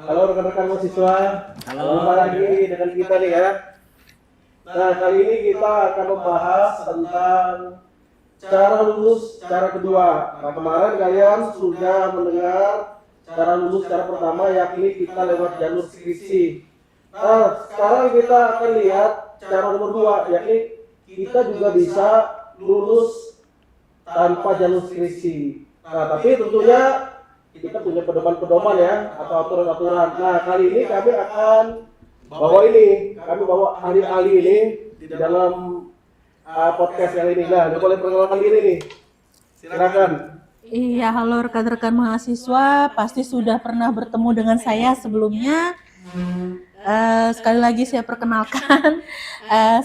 Halo rekan-rekan mahasiswa, Halo. jumpa lagi dengan kita nih ya. Nah, kali ini kita akan membahas tentang cara lulus cara kedua. Nah, kemarin kalian sudah mendengar cara lulus cara pertama, yakni kita lewat jalur skripsi. Nah, sekarang kita akan lihat cara nomor 2, yakni kita juga bisa lulus tanpa jalur skripsi. Nah, tapi tentunya kita punya pedoman-pedoman ya, atau aturan-aturan. Nah, kali ini kami akan kami bawa ahli-ahli ini di dalam podcast kali ini. Nah, boleh perkenalkan diri nih. Silakan. Iya, halo rekan-rekan mahasiswa, pasti sudah pernah bertemu dengan saya sebelumnya. Sekali lagi saya perkenalkan,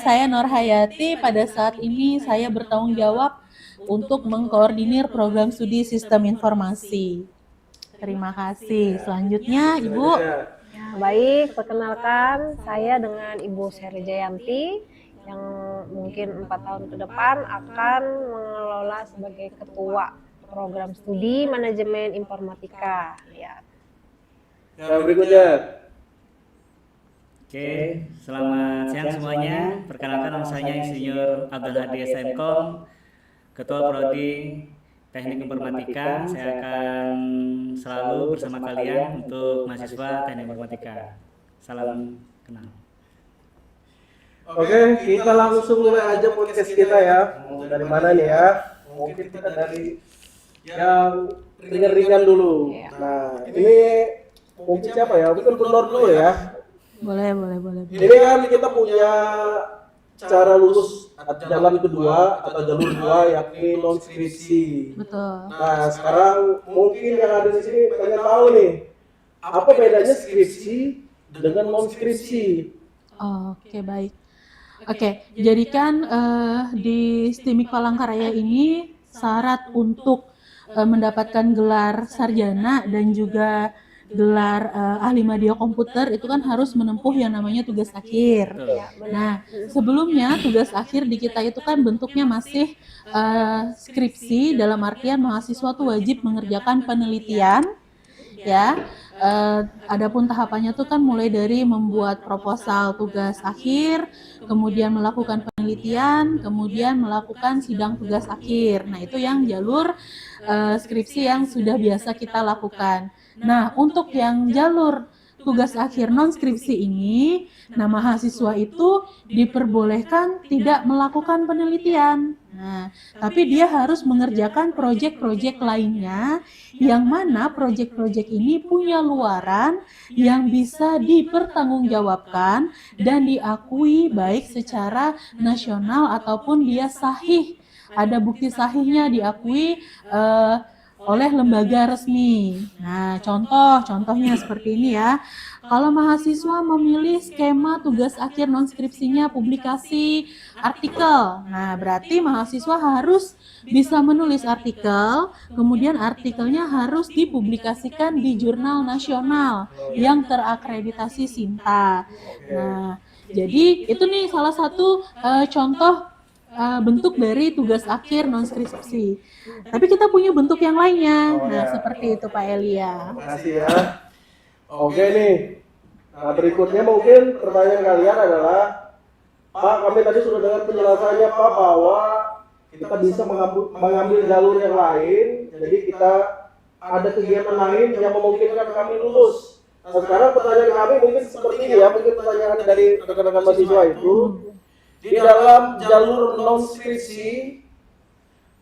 saya Nur Hayati. Pada saat ini saya bertanggung jawab untuk mengkoordinir program studi Sistem Informasi. Terima kasih. Selanjutnya, Ibu. Ya, baik, perkenalkan saya dengan Ibu Seri Jayanti yang mungkin 4 tahun ke depan akan mengelola sebagai ketua program studi manajemen informatika. Ya. Yang berikutnya. Oke, selamat siang semuanya. Perkenalkan nama saya Insinyur Abdul Hadi SMKom, Ketua Prodi Teknik Informatika. Saya akan selalu bersama kalian untuk mahasiswa Teknik Informatika. Salam kenal. Oke, kita langsung mulai aja podcast kita ya. Dari mana nih ya? Mungkin kita dari yang ringan-ringan dulu. Nah, ini mungkin siapa ya? Mungkin Nur dulu ya. Boleh. Ini kan kita punya cara lulus jalan kedua atau jalur 2, yakni non skripsi. Betul. Nah, sekarang mungkin yang ada di sini pengen tahu nih, apa bedanya skripsi dengan non skripsi? Oke, baik. Oke, jadi kan di STIMIK Palangkaraya ini syarat untuk mendapatkan gelar sarjana dan juga gelar ahli media komputer itu kan harus menempuh yang namanya tugas akhir. Nah, sebelumnya tugas akhir di kita itu kan bentuknya masih skripsi, dalam artian mahasiswa tuh wajib mengerjakan penelitian, ya. Adapun tahapannya tuh kan mulai dari membuat proposal tugas akhir, kemudian melakukan penelitian, kemudian melakukan sidang tugas akhir. Nah, itu yang jalur skripsi yang sudah biasa kita lakukan. Nah, untuk yang jalur tugas akhir non skripsi ini, nah mahasiswa itu diperbolehkan tidak melakukan penelitian. Nah, tapi dia harus mengerjakan proyek-proyek lainnya yang mana proyek-proyek ini punya luaran yang bisa dipertanggungjawabkan dan diakui baik secara nasional ataupun dia sahih. Ada bukti sahihnya diakui oleh lembaga resmi. Nah, contohnya seperti ini ya. Kalau mahasiswa memilih skema tugas akhir non skripsinya publikasi artikel. Nah, berarti mahasiswa harus bisa menulis artikel, kemudian artikelnya harus dipublikasikan di jurnal nasional yang terakreditasi SINTA. Nah, jadi itu nih salah satu contoh bentuk dari tugas akhir non skripsi. Tapi kita punya bentuk yang lainnya. Nah, seperti itu Pak Elia. Terima kasih ya. Oke nih. Nah, berikutnya mungkin pertanyaan kalian adalah, Pak, kami tadi sudah dengar penjelasannya Pak bahwa kita bisa mengambil jalur yang lain. Jadi kita ada kegiatan lain yang memungkinkan kami lulus. Nah, sekarang pertanyaan kami mungkin seperti ini ya, mungkin pertanyaan dari rekan-rekan mahasiswa itu. Di dalam jalur non skripsi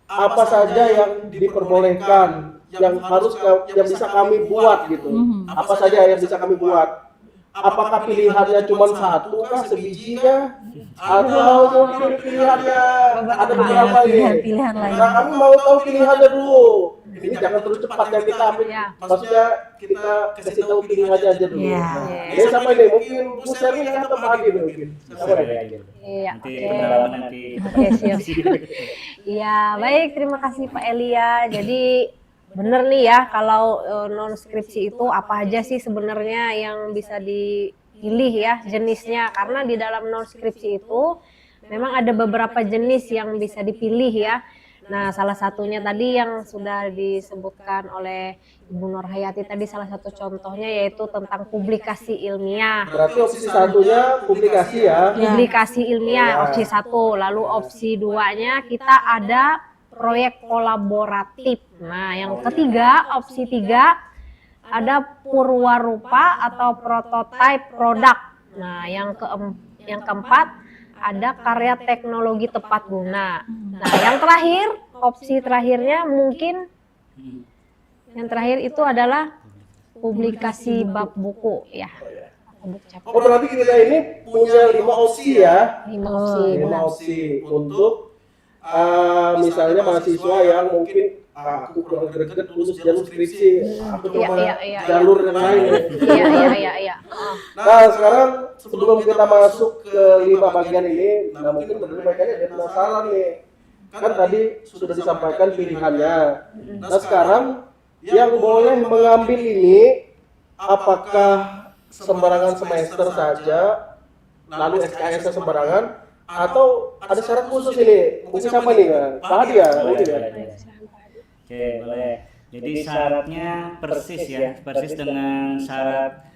apa saja yang diperbolehkan, yang bisa kami buat gitu? Apa saja yang bisa kami buat? apakah pilihannya cuma satu kah, sebiji kah, atau mungkin pilihannya ada beberapa ini. Pilihan-pilihan lain. Nah, kami mau tahu pilihannya dulu. Ini jangan terlalu cepat ya kita ambil. Ya. Maksudnya kita kasih tahu pilihannya aja dulu. Ya. Ini siapa ini? Mungkin Bu Sherly atau Pak Agi mungkin. Siapa ini? Iya, Nanti oke. pendalaman nanti. Oke, siap. Iya, baik, terima kasih Pak Elia. Jadi bener nih ya, kalau non skripsi itu apa aja sih sebenarnya yang bisa dipilih ya jenisnya, karena di dalam non skripsi itu memang ada beberapa jenis yang bisa dipilih ya. Nah, salah satunya tadi yang sudah disebutkan oleh Ibu Nur Hayati tadi, salah satu contohnya yaitu tentang publikasi ilmiah. Berarti opsi satunya publikasi ya. Publikasi ilmiah opsi 1, lalu opsi 2-nya kita ada proyek kolaboratif. Nah, yang ketiga, opsi 3 ada purwarupa atau prototype produk. Nah, yang keempat ada karya teknologi tepat guna. Nah, yang terakhir, opsi terakhirnya mungkin yang terakhir itu adalah publikasi bab buku ya. Buku chapter. Oh, berarti kita ini punya 5 opsi ya. 5 opsi. 5 benar. opsi untuk misalnya mahasiswa yang mungkin aku kurang greget lulus jalur skripsi, aku coba Iya. jalur yang lain. Iya. Nah, sekarang sebelum kita masuk ke 5 bagian ini, nah mungkin benar mereka ada penasaran nih. Kan tadi sudah disampaikan pilihannya. Nah, sekarang yang boleh mengambil ini apakah sembarangan semester saja, lalu SKS-nya sembarangan, atau ada syarat khusus ini? Mungkin siapa nih? Pak Hadi ya? Mungkin ya? Oke, boleh. Jadi syaratnya persis ya, persis dengan syarat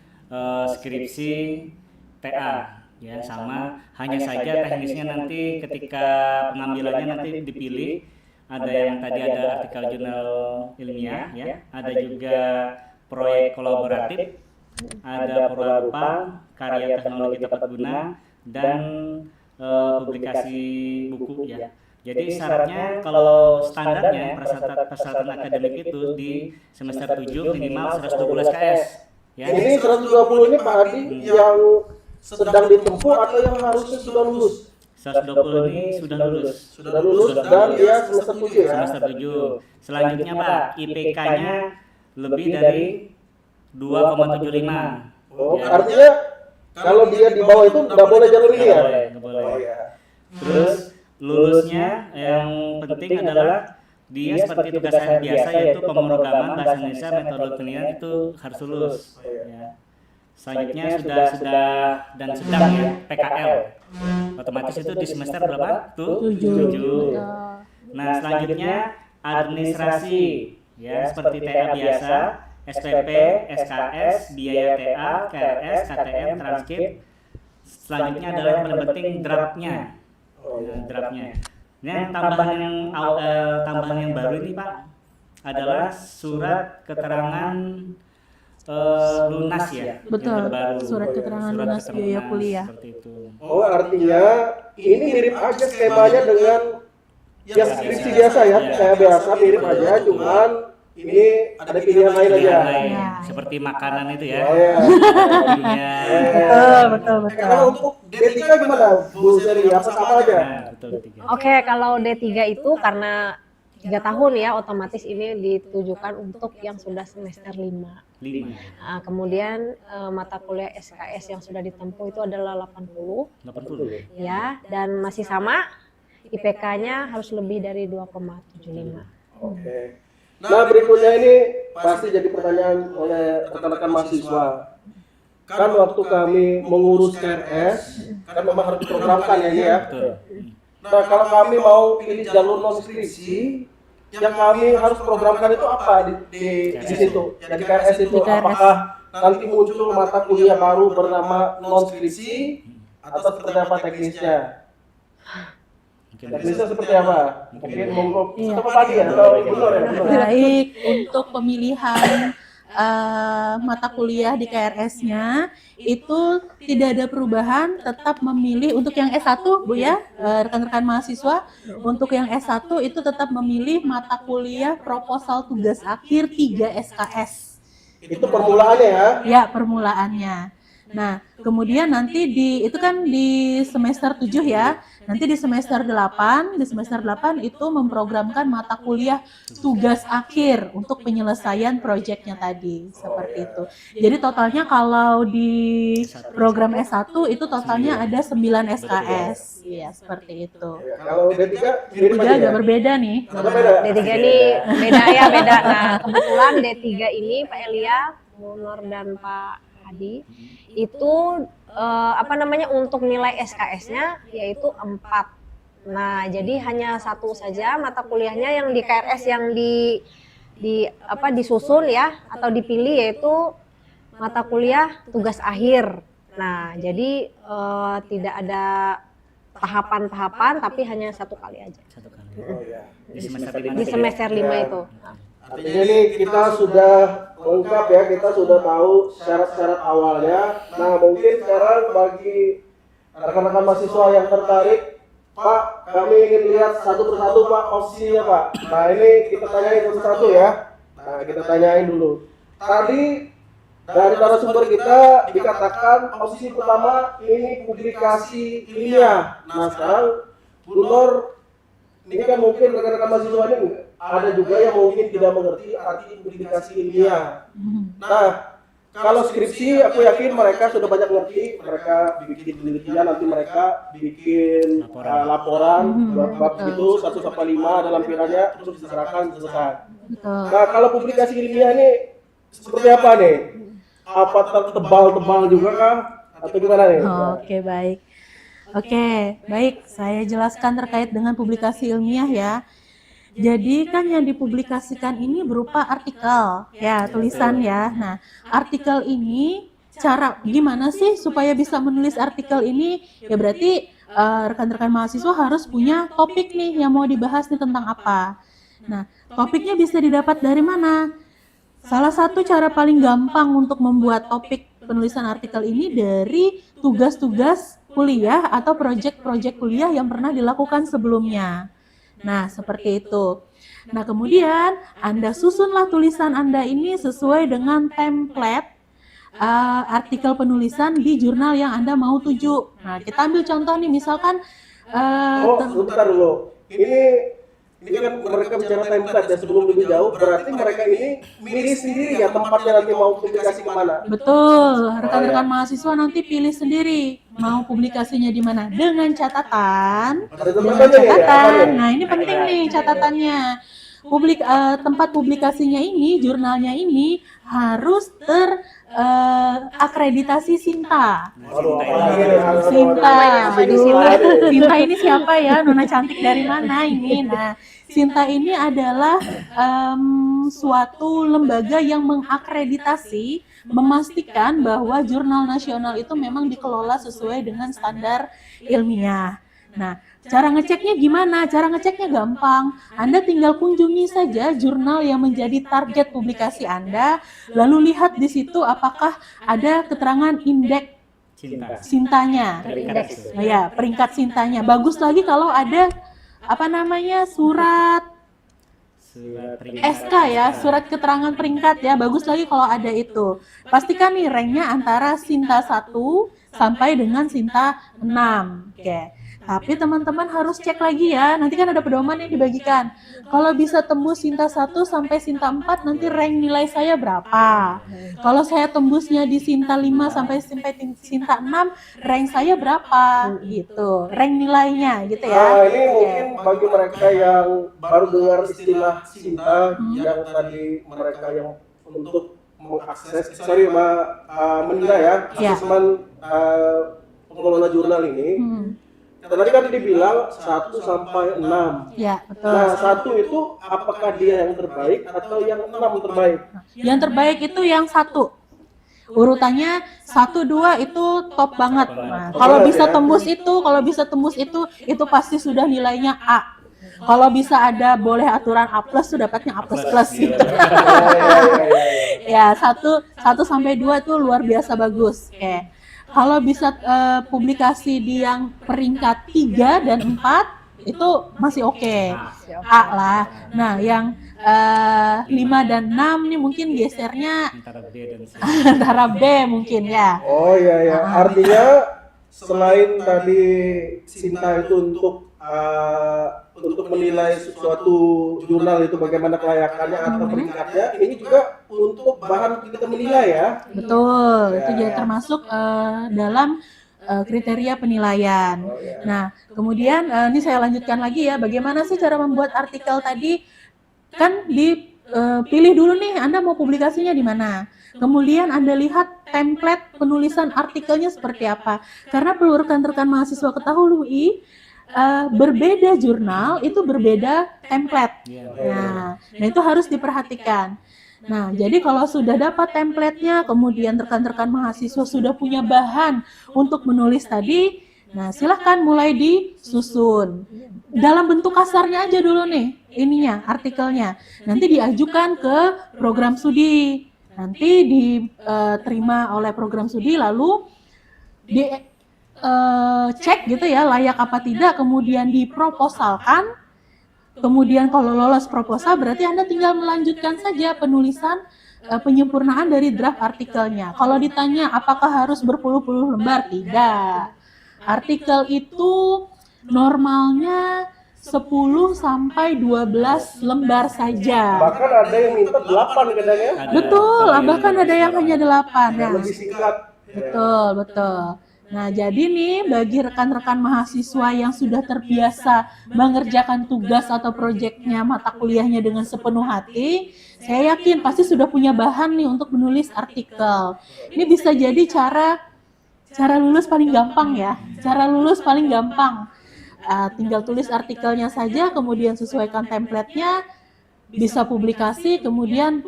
skripsi TA ya, sama. Hanya saja teknisnya nanti ketika pengambilannya nanti dipilih, ada yang tadi ada artikel jurnal ilmiah ya, ada juga proyek kolaboratif, ada purwarupa, karya teknologi tepat guna, dan publikasi buku ya. Jadi syaratnya kalau standarnya persyaratan akademik itu di semester 7 minimal 120 SKS ya. Ini 120 ini Pak Hadi yang sedang ditempuh atau yang harusnya sudah lulus? 120 ini sudah lulus. Sudah lulus dan dia semester 7 ya? Semester 7. Selanjutnya Pak, IPK-nya lebih dari 2,75. Oh, Ya. artinya kalau dia di bawah itu nggak boleh jalur ini ya? Nggak boleh. Oh ya. Terus lulusnya yang penting adalah dia seperti tugas akhir biasa, yaitu pemrograman bahasa Indonesia metode penilaian itu harus lulus ya. Selanjutnya sudah dan sedang ya PKL, otomatis itu di semester berapa tuh? 7. Nah, selanjutnya administrasi ya, seperti TA biasa, SPP, SKS, biaya TA, KRS, KTM, transkrip. Selanjutnya adalah yang paling penting draftnya. Draftnya. Nah, tambahan yang baru ini Pak adalah surat keterangan lunas ya. Betul, Yang terbaru. surat keterangan lunas biaya kuliah. Seperti itu. Oh, artinya ini mirip aja skemanya dengan yang skripsi biasa ya? Kayak biasa mirip aja, cuman ini ada pilihan lain aja. Pilihan lain, Ya. seperti makanan itu ya. Oh ya. Betul. Kalau untuk D3 gimana Bu Sherly? Apa sama aja? Nah, betul, 3. Oke, kalau D3 itu karena 3 tahun ya, otomatis ini ditujukan untuk yang sudah semester 5. 5. Nah, kemudian mata kuliah SKS yang sudah ditempuh itu adalah 80 80. ya, dan masih sama IPK-nya harus lebih dari 2,75. Oke. Nah, berikutnya ini pasti jadi pertanyaan oleh rekan-rekan mahasiswa. Kan waktu kami mengurus KRS, kan memang harus diprogramkan ya ini ya. Betul. Nah, kalau kami mau pilih jalur non skripsi, yang kami harus programkan itu apa di situ? Di KRS itu, Di KRS. apakah nanti muncul mata kuliah baru bernama non skripsi atau seperti apa teknisnya? Teknisnya seperti apa? Mungkin monggo apa pagi ya atau Ibu Nur ya? Baik, untuk pemilihan mata kuliah di KRS-nya itu tidak ada perubahan, tetap memilih untuk yang S1 Bu ya, rekan-rekan mahasiswa, untuk yang S1 itu tetap memilih mata kuliah proposal tugas akhir 3 SKS. Itu permulaannya ya. Ya, permulaannya. Nah, kemudian nanti itu kan di semester 7 ya. Nanti di semester 8 itu memprogramkan mata kuliah tugas akhir untuk penyelesaian proyeknya tadi, seperti itu. Jadi totalnya kalau di program S1 itu totalnya ada 9 SKS. Iya, seperti itu. Kalau D3 mirip D3 aja ya? agak berbeda nih. Agak beda. D3 ini beda. Nah, kebetulan D3 ini Pak Elia, Bu Nur dan Pak Hadi itu untuk nilai SKS-nya yaitu 4. Nah, jadi hanya satu saja mata kuliahnya yang di KRS yang disusun ya atau dipilih yaitu mata kuliah tugas akhir. Nah, jadi tidak ada tahapan-tahapan tapi hanya satu kali aja. Satu kali. Oh, ya. Di semester 5 Di semester 5 itu. Artinya ini kita sudah lengkap ya, kita sudah tahu syarat-syarat awalnya. Nah, mungkin sekarang bagi rekan-rekan mahasiswa yang tertarik, Pak, kami ingin lihat satu persatu Pak posisinya Pak. Nah, ini kita tanyain satu-satu ya. Nah, kita tanyain dulu. Tadi dari narasumber kita dikatakan posisi pertama ini publikasi ilmiah. Nah, sekarang Bu Nur, ini kan mungkin rekan-rekan mahasiswa ini ada juga yang mungkin tidak mengerti arti publikasi ilmiah. Nah, kalau skripsi aku yakin mereka sudah banyak ngerti, mereka bikin penelitian, nanti mereka bikin laporan bab itu 1 sampai 5 dalam lampirannya terus diserahkan selesai. Betul. Nah, kalau publikasi ilmiah ini seperti apa nih? Apa tebal-tebal juga kah? Atau gimana nih? Oke, baik. Oke, baik. Saya jelaskan terkait dengan publikasi ilmiah ya. Jadi kan yang dipublikasikan ini berupa artikel, ya tulisan ya. Nah, artikel ini cara gimana sih supaya bisa menulis artikel ini? Ya berarti rekan-rekan mahasiswa harus punya topik nih yang mau dibahas nih tentang apa. Nah, topiknya bisa didapat dari mana? Salah satu cara paling gampang untuk membuat topik penulisan artikel ini dari tugas-tugas kuliah atau proyek-proyek kuliah yang pernah dilakukan sebelumnya. Nah, seperti itu. Nah, kemudian Anda susunlah tulisan Anda ini sesuai dengan template artikel penulisan di jurnal yang Anda mau tuju. Nah, kita ambil contoh nih, misalkan sebentar dulu. Ini kan mereka bicara template ya, sebelum lebih jauh, berarti mereka ini milih sendiri ya tempatnya nanti mau publikasi kemana? Betul, rekan-rekan mahasiswa nanti pilih sendiri mau publikasinya di mana dengan catatan. Nah, ini penting nih catatannya. Tempat publikasinya ini, jurnalnya ini harus akreditasi Sinta. Sinta ini siapa ya? Nona cantik dari mana ini? Nah, Sinta ini adalah suatu lembaga yang mengakreditasi, memastikan bahwa jurnal nasional itu memang dikelola sesuai dengan standar ilmiah. Nah, cara ngeceknya gimana? Cara ngeceknya gampang. Anda tinggal kunjungi saja jurnal yang menjadi target publikasi Anda, lalu lihat di situ apakah ada keterangan indeks Sintanya. Nah, ya, peringkat Sintanya. Bagus lagi kalau ada surat SK ya, surat keterangan peringkat ya. Bagus lagi kalau ada itu. Pastikan nih ranknya antara Sinta 1 sampai dengan Sinta 6. Oke. Tapi teman-teman harus cek lagi ya, nanti kan ada pedoman yang dibagikan. Kalau bisa tembus Sinta 1 sampai Sinta 4, nanti rank nilai saya berapa? Kalau saya tembusnya di Sinta 5 sampai Sinta 6, rank saya berapa? Gitu, rank nilainya gitu ya. Nah, ini mungkin bagi mereka yang baru dengar istilah Sinta, yang tadi mereka yang untuk mengakses, menilai ya, asesmen pengelola jurnal ini. Tadi kan dibilang 1 sampai 6. Ya, betul. Nah, 1 itu apakah dia yang terbaik atau yang 6 terbaik? Yang terbaik itu yang 1. Urutannya 1, 2 itu top banget. Nah, kalau bisa tembus itu pasti sudah nilainya A. Kalau bisa ada boleh aturan A+, tuh dapatnya A++ gitu. Ya, 1 sampai 2 itu luar biasa bagus. Oke. Kalau bisa publikasi di yang peringkat 3 dan 4 itu masih oke. A lah. Nah, yang 5 dan 6 nih mungkin gesernya Antara B dan C. antara B mungkin ya. Oh iya ya, artinya selain tadi Sinta itu untuk menilai suatu jurnal itu bagaimana kelayakannya atau peringkatnya, ini juga untuk bahan kita menilai ya. Betul, Ya. itu juga termasuk dalam kriteria penilaian. Oh, ya. Nah, kemudian ini saya lanjutkan lagi ya, bagaimana sih cara membuat artikel tadi? Kan dipilih dulu nih, Anda mau publikasinya di mana. Kemudian Anda lihat template penulisan artikelnya seperti apa. Karena perlu rekan-rekan mahasiswa ketahui, berbeda jurnal itu berbeda template. Nah, itu harus diperhatikan. Nah, jadi kalau sudah dapat template-nya, kemudian rekan-rekan mahasiswa sudah punya bahan untuk menulis tadi, nah silahkan mulai disusun. Dalam bentuk kasarnya aja dulu nih, ininya, artikelnya. Nanti diajukan ke program studi. Nanti diterima oleh program studi, lalu cek gitu ya, layak apa tidak, kemudian diproposalkan. Kemudian kalau lolos proposal berarti Anda tinggal melanjutkan saja penulisan penyempurnaan dari draft artikelnya. Kalau ditanya apakah harus berpuluh-puluh lembar? Tidak. Artikel itu normalnya 10 sampai 12 lembar saja. Bahkan ada yang minta 8 kadang ya. Betul, bahkan ada yang hanya 8. Nah, Lebih singkat. betul. Nah, jadi nih bagi rekan-rekan mahasiswa yang sudah terbiasa mengerjakan tugas atau proyeknya mata kuliahnya dengan sepenuh hati, saya yakin pasti sudah punya bahan nih untuk menulis artikel. Ini bisa jadi cara lulus paling gampang ya. Cara lulus paling gampang. Tinggal tulis artikelnya saja, kemudian sesuaikan template-nya, bisa publikasi, kemudian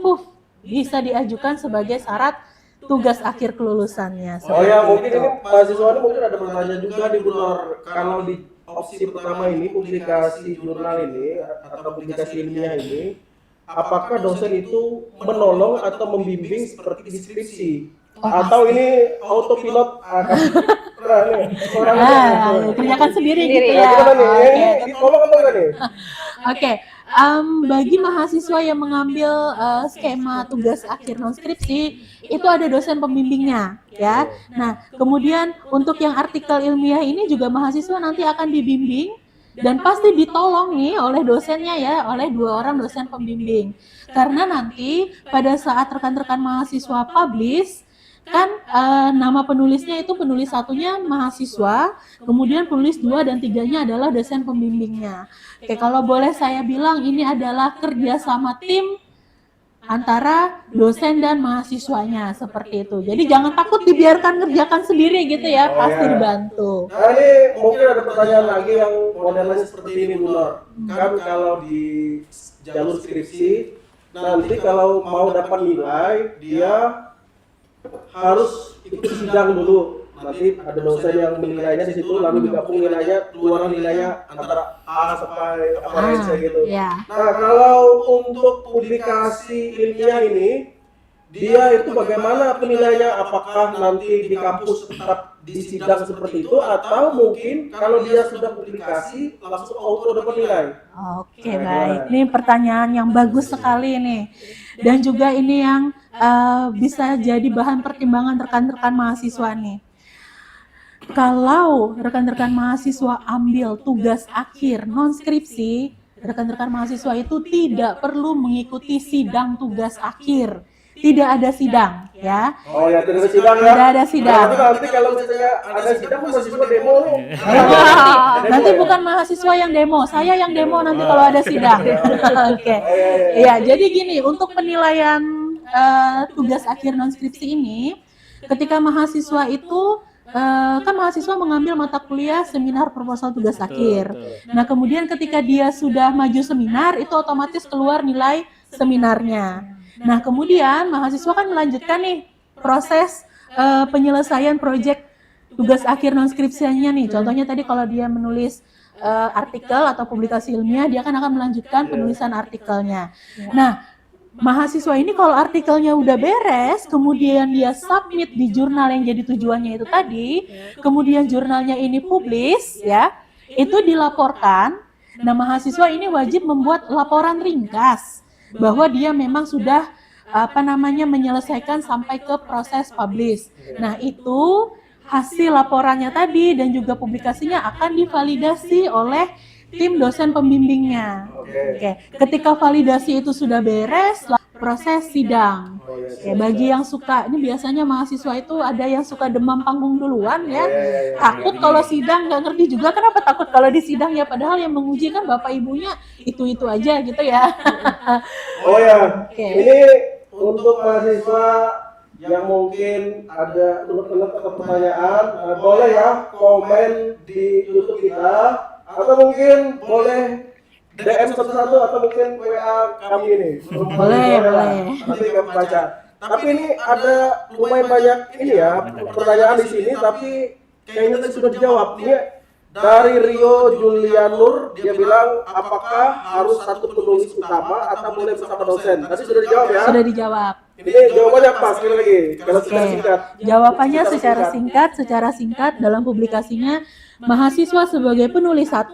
bisa diajukan sebagai syarat tugas akhir kelulusannya. Oh ya, mungkin itu. ini mahasiswa ini mungkin ada pertanyaan juga di Bu Nur. Kalau di opsi pertama ini, publikasi jurnal ini atau publikasi ilmiah ini, apakah dosen itu menolong atau membimbing seperti deskripsi? Atau ini autopilot akan kerjakan sendiri gitu ya? ya. Gimana nih? Oke. Ini ditolong atau enggak nih? Oke, bagi mahasiswa yang mengambil skema tugas akhir non-skripsi, itu ada dosen pembimbingnya, ya. Nah, kemudian untuk yang artikel ilmiah ini juga mahasiswa nanti akan dibimbing dan pasti ditolong nih oleh dosennya ya, oleh 2 orang dosen pembimbing. Karena nanti pada saat rekan-rekan mahasiswa publish, kan nama penulisnya itu penulis satunya mahasiswa, kemudian penulis 2 dan 3-nya adalah dosen pembimbingnya. Oke, kalau boleh saya bilang ini adalah kerjasama tim antara dosen dan mahasiswanya seperti itu. Jadi jangan takut dibiarkan ngerjakan sendiri gitu ya, pasti dibantu. Nah ini mungkin ada pertanyaan lagi yang modelnya seperti ini Bu Nur. Kan kalau di jalur skripsi, nanti kalau mau dapat nilai, dia harus ikut sidang dulu. Nanti ada dosen yang menilainya di situ, lalu digabung nilainya, keluar nilainya antara A sampai apa C gitu. Ya. Nah kalau untuk publikasi ilmiah ini, dia itu bagaimana penilaiannya? Apakah nanti di kampus tetap di sidang seperti itu, atau mungkin kalau dia sudah publikasi langsung auto dapat nilai? Oke, baik. Ini pertanyaan yang bagus sekali nih. Dan juga ini yang bisa jadi bahan pertimbangan rekan-rekan mahasiswa nih. Kalau rekan-rekan mahasiswa ambil tugas akhir non-skripsi, rekan-rekan mahasiswa itu tidak perlu mengikuti sidang tugas akhir. Tidak ada sidang, ya. Oh ya, tidak ada sidang ya? Tidak ada sidang. Nanti kalau misalnya ada sidang, mahasiswa demo nih. Nanti bukan mahasiswa yang demo, saya yang demo nanti kalau ada sidang. Oke. Ya, jadi gini, untuk penilaian tugas akhir non-skripsi ini, ketika mahasiswa itu kan mahasiswa mengambil mata kuliah seminar proposal tugas akhir. Nah, kemudian ketika dia sudah maju seminar, itu otomatis keluar nilai seminarnya. Nah, kemudian mahasiswa kan melanjutkan nih proses penyelesaian proyek tugas akhir non-skripsianya nih. Contohnya tadi kalau dia menulis artikel atau publikasi ilmiah, dia kan akan melanjutkan penulisan artikelnya. Nah, mahasiswa ini kalau artikelnya udah beres, kemudian dia submit di jurnal yang jadi tujuannya itu tadi, kemudian jurnalnya ini publish, ya, itu dilaporkan. Nah, mahasiswa ini wajib membuat laporan ringkas. bahwa dia memang sudah menyelesaikan sampai ke proses publish. Nah, itu hasil laporannya tadi dan juga publikasinya akan divalidasi oleh tim dosen pembimbingnya. Oke. Ketika validasi itu sudah beres, proses sidang. Oke, bagi yang suka, ini biasanya mahasiswa itu ada yang suka demam panggung duluan ya. Takut kalau sidang, nggak ngerti juga kenapa takut kalau di sidang ya, padahal yang menguji kan bapak ibunya itu aja gitu ya. Oh ya, ini untuk mahasiswa yang mungkin ada unek-unek atau pertanyaan, boleh ya komen di YouTube kita, atau mungkin boleh DM satu-satu atau mungkin WA kami ini. Boleh. Nanti kami baca. Tapi ini ada lumayan banyak ini ya pertanyaan di sini, tapi kayaknya tadi sudah dijawab. Ini dari Rio Julianur, dia bilang apakah harus satu penulis utama atau boleh bersama dosen? Tadi sudah dijawab ya? Sudah dijawab. Ini jawabannya apa sekali lagi? Kalau secara singkat. Jawabannya secara singkat dalam publikasinya, mahasiswa sebagai penulis 1,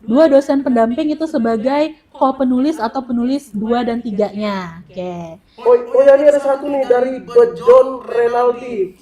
2 dosen pendamping itu sebagai co-penulis atau penulis 2 dan 3-nya. Oke. Oh ya, ini ada satu nih dari John Renaldi.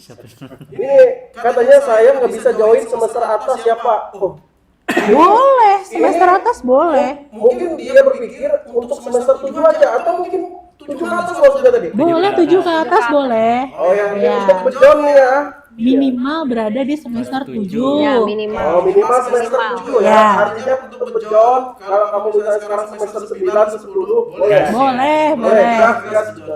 Ini katanya saya nggak bisa join semester atas ya Pak. Oh, Boleh, semester atas boleh. mungkin dia berpikir untuk semester 7 aja atau mungkin 7 ke atas maksudnya tadi. Boleh 7 ke atas boleh. Oh yang Ya. untuk John nih ya. Minimal berada di semester 7. Ya, minimal. Oh minimal semester 7 ya. Ya. Artinya untuk John kalau kamu misalnya sekarang semester 9 ke 10 boleh. Boleh.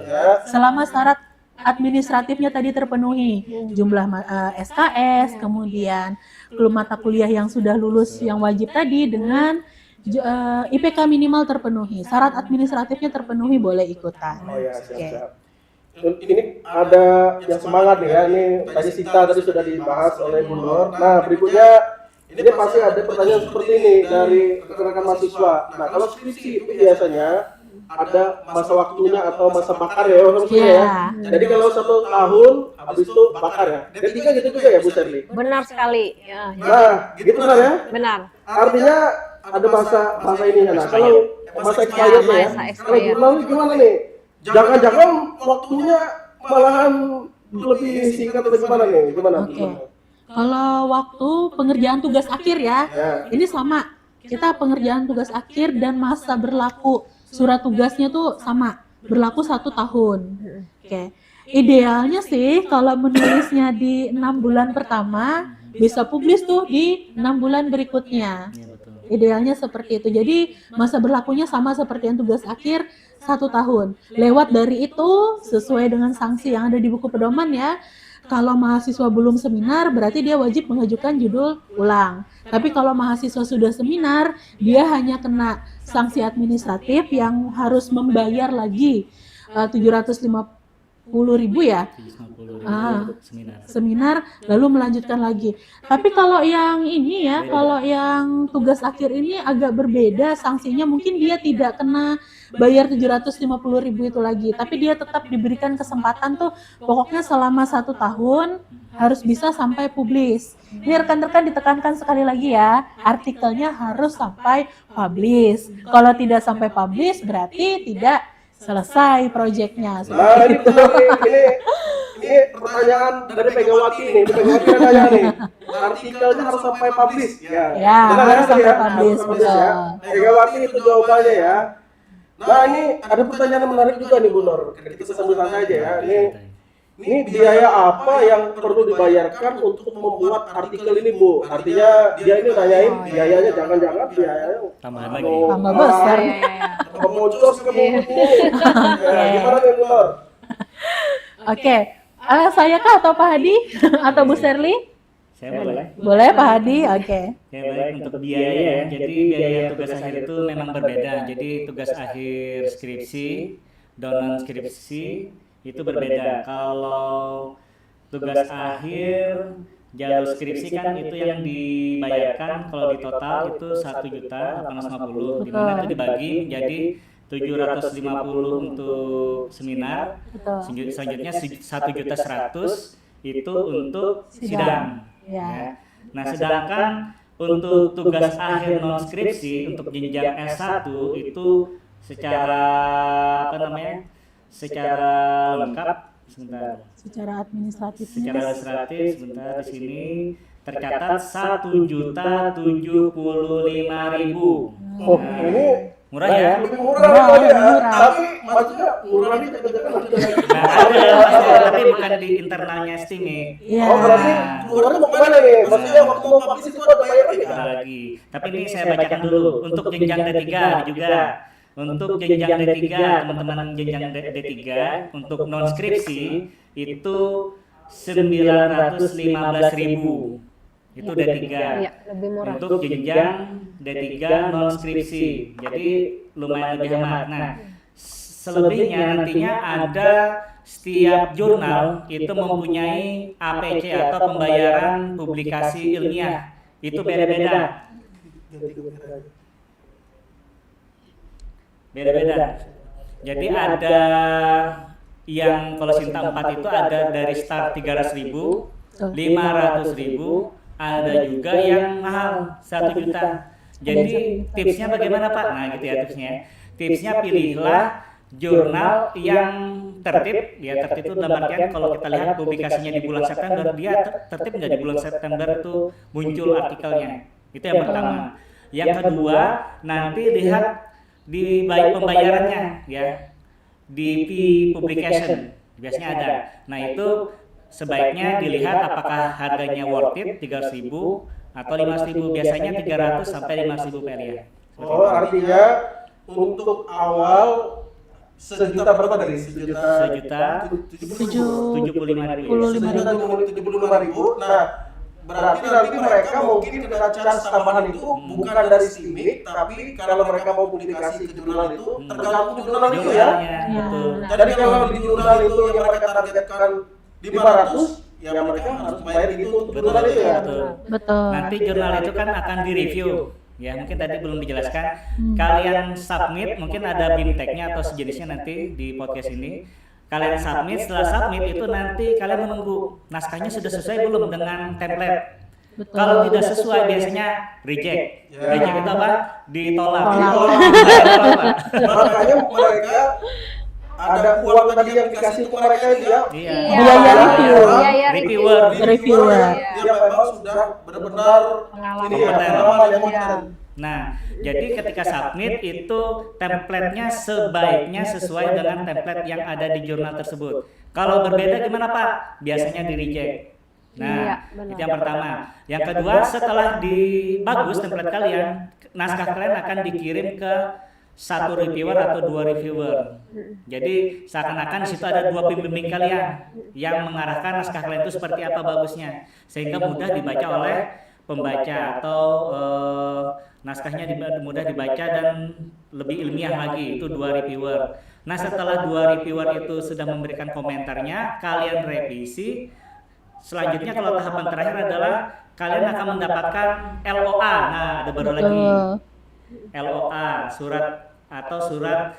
Ya. Selama syarat administratifnya tadi terpenuhi, jumlah SKS, kemudian mata kuliah yang sudah lulus yang wajib tadi dengan IPK minimal terpenuhi, syarat administratifnya terpenuhi, boleh ikutan. Oh ya, siap. Ini ada yang semangat nih ya, ini tadi Sita tadi sudah dibahas oleh Bu Nur. Nah berikutnya ini pasti ada pertanyaan seperti ini dari rekan-rekan mahasiswa. Nah kalau skripsi itu biasanya ada masa waktunya atau masa bakar ya maksudnya ya. Jadi kalau 1 tahun habis itu bakar ya. D3 gitu juga ya Bu Sherly? Benar sekali. Ya, Nah gitu kan ya. benar. Artinya ada masa ini ya. Nah kalau masa expired ya. Kalau jurnal ini gimana nih? Jangan-jangan waktunya malahan lebih singkat atau gimana nih? Gimana? Oke. Kalau waktu pengerjaan tugas akhir ya, ini sama. Kita pengerjaan tugas akhir dan masa berlaku surat tugasnya tuh sama, berlaku 1 tahun. Oke. Idealnya sih kalau menulisnya di 6 bulan pertama, bisa publis tuh di 6 bulan berikutnya. Idealnya seperti itu. Jadi masa berlakunya sama seperti yang tugas akhir, 1 tahun. Lewat dari itu sesuai dengan sanksi yang ada di buku pedoman ya. Kalau mahasiswa belum seminar berarti dia wajib mengajukan judul ulang. Tapi kalau mahasiswa sudah seminar, dia hanya kena sanksi administratif yang harus membayar lagi 750.000 ya. Seminar lalu melanjutkan lagi. Tapi kalau yang ini ya, kalau yang tugas akhir ini agak berbeda sanksinya, mungkin dia tidak kena bayar 750.000 itu lagi, tapi dia tetap diberikan kesempatan tuh pokoknya selama 1 tahun harus bisa sampai publish. Ini rekan-rekan ditekankan sekali lagi ya, artikelnya harus sampai publish. Kalau tidak sampai publish berarti tidak selesai proyeknya. Nah ini benar nih, ini pertanyaan dari Megawati nih, Megawati nanya nih, artikelnya harus sampai publish ya. Benar harus ya, sampai ya? publish, Harus ya. Megawati itu jawabannya ya. Nah ini ada pertanyaan menarik juga nih Bu Nur, kita sambil tanya aja ya. Ini biaya apa yang perlu dibayarkan untuk membuat artikel ini Bu? Artinya dia ini nanyain biayanya, jangan-jangan biayanya Tambahan lagi. Tambah besar. Bocor ke mulutmu. Gimana nih Bu Nur? Oke, saya kah atau Pak Hadi atau Bu Sherly? Saya boleh. Boleh Pak Hadi, oke. Ya baik, untuk biaya ya. Jadi biaya tugas akhir itu memang berbeda. Jadi tugas akhir skripsi dan non skripsi itu berbeda. Kalau tugas akhir jalur skripsi kan itu yang dibayarkan kalau di total itu 1.850.000, di mana itu dibagi jadi 750 untuk seminar, selanjutnya 1.100.000 itu untuk sidang. Ya. Nah, sedangkan untuk tugas akhir non skripsi untuk jenjang S1 itu secara apa namanya? Secara lengkap sebentar. Secara administratif. Secara administratif sebentar di sini tercatat 1.075.000. Oh, ini Murah ya? lebih murah daripada ya. Tapi maksudnya murahnya kebanyakan Nah, ada, tapi bukan di internalnya Stimik. Iya. Oh, berarti keluarnya mau kemana nih? Maksudnya waktu mau publis itu ada bayar lagi Ada nggak? lagi. Tapi ini saya bacakan dulu untuk jenjang D3 juga. Untuk jenjang D3, teman-teman jenjang D3 untuk non skripsi itu 915.000. Itu D3. Iya, lebih murah. Untuk jenjang D3 non skripsi. Jadi lumayan lebih hemat. Nah, selebihnya nantinya ada setiap jurnal itu mempunyai APC atau pembayaran publikasi ilmiah. Itu beda-beda. Beda-beda. Jadi ada yang kalau Sinta 4 itu ada dari start 300.000, 500.000, ada juga yang mahal 1 juta. Jadi tipsnya bagaimana Pak? Nah gitu ya tipsnya. Tipsnya pilihlah jurnal yang tertib. Ya tertib itu dalam artian kalau kita lihat publikasinya di bulan September, dia tertib nggak di bulan September itu muncul artikelnya. Itu yang pertama. Yang kedua nanti lihat di pembayarannya ya. Di publication biasanya ada. Nah itu sebaiknya dilihat apakah harganya worth it 300.000 atau 500.000. Biasanya 300 sampai 500.000 per ya. Oh, artinya untuk awal sejuta berapa tadi? Sejuta 75.000. 75.000. Nah, berarti nanti mereka mungkin kena charge tambahan itu bukan dari Stimik, tapi kalau mereka mau publikasi ke jurnal itu tergantung jurnal itu ya. Betul. Jadi kalau di jurnal itu yang mereka targetkan 500, ya mereka harus bayar gitu untuk jurnal itu ya. Betul. Betul. Nanti jurnal itu kan akan direview. Ya mungkin tadi belum dijelaskan. Kalian submit, mungkin ada bimteknya atau sejenisnya nanti di podcast ini. Kalian submit, setelah submit itu nanti kalian menunggu naskahnya sudah sesuai belum dengan template. Betul. Kalau tidak sesuai biasanya reject. Reject itu apa? Ditolak. Makanya mereka ada uang tadi yang dikasih untuk mereka itu ya. Iya. Biaya review. Biaya Reviewer. Reviewer. Dia memang sudah benar-benar ini ya, pengalaman yang kompeten. Nah, jadi ketika submit itu template-nya sebaiknya sesuai dengan template yang ada di jurnal tersebut. Kalau berbeda gimana Pak? Biasanya di reject. Iya, Nah, benar. itu yang pertama. Yang kedua, setelah bagus template kalian, naskah kalian akan dikirim ke 1 reviewer atau 2 reviewer. Jadi seakan-akan di situ ada 2 pembimbing kalian yang mengarahkan naskah kalian itu seperti apa bagusnya, sehingga mudah dibaca oleh pembaca atau naskahnya mudah dibaca dan lebih ilmiah lagi. Itu 2 reviewer. Nah setelah 2 reviewer itu sudah memberikan komentarnya, kalian revisi. Selanjutnya kalau tahapan terakhir adalah kalian akan mendapatkan LOA. Nah ada baru lagi LOA, surat atau surat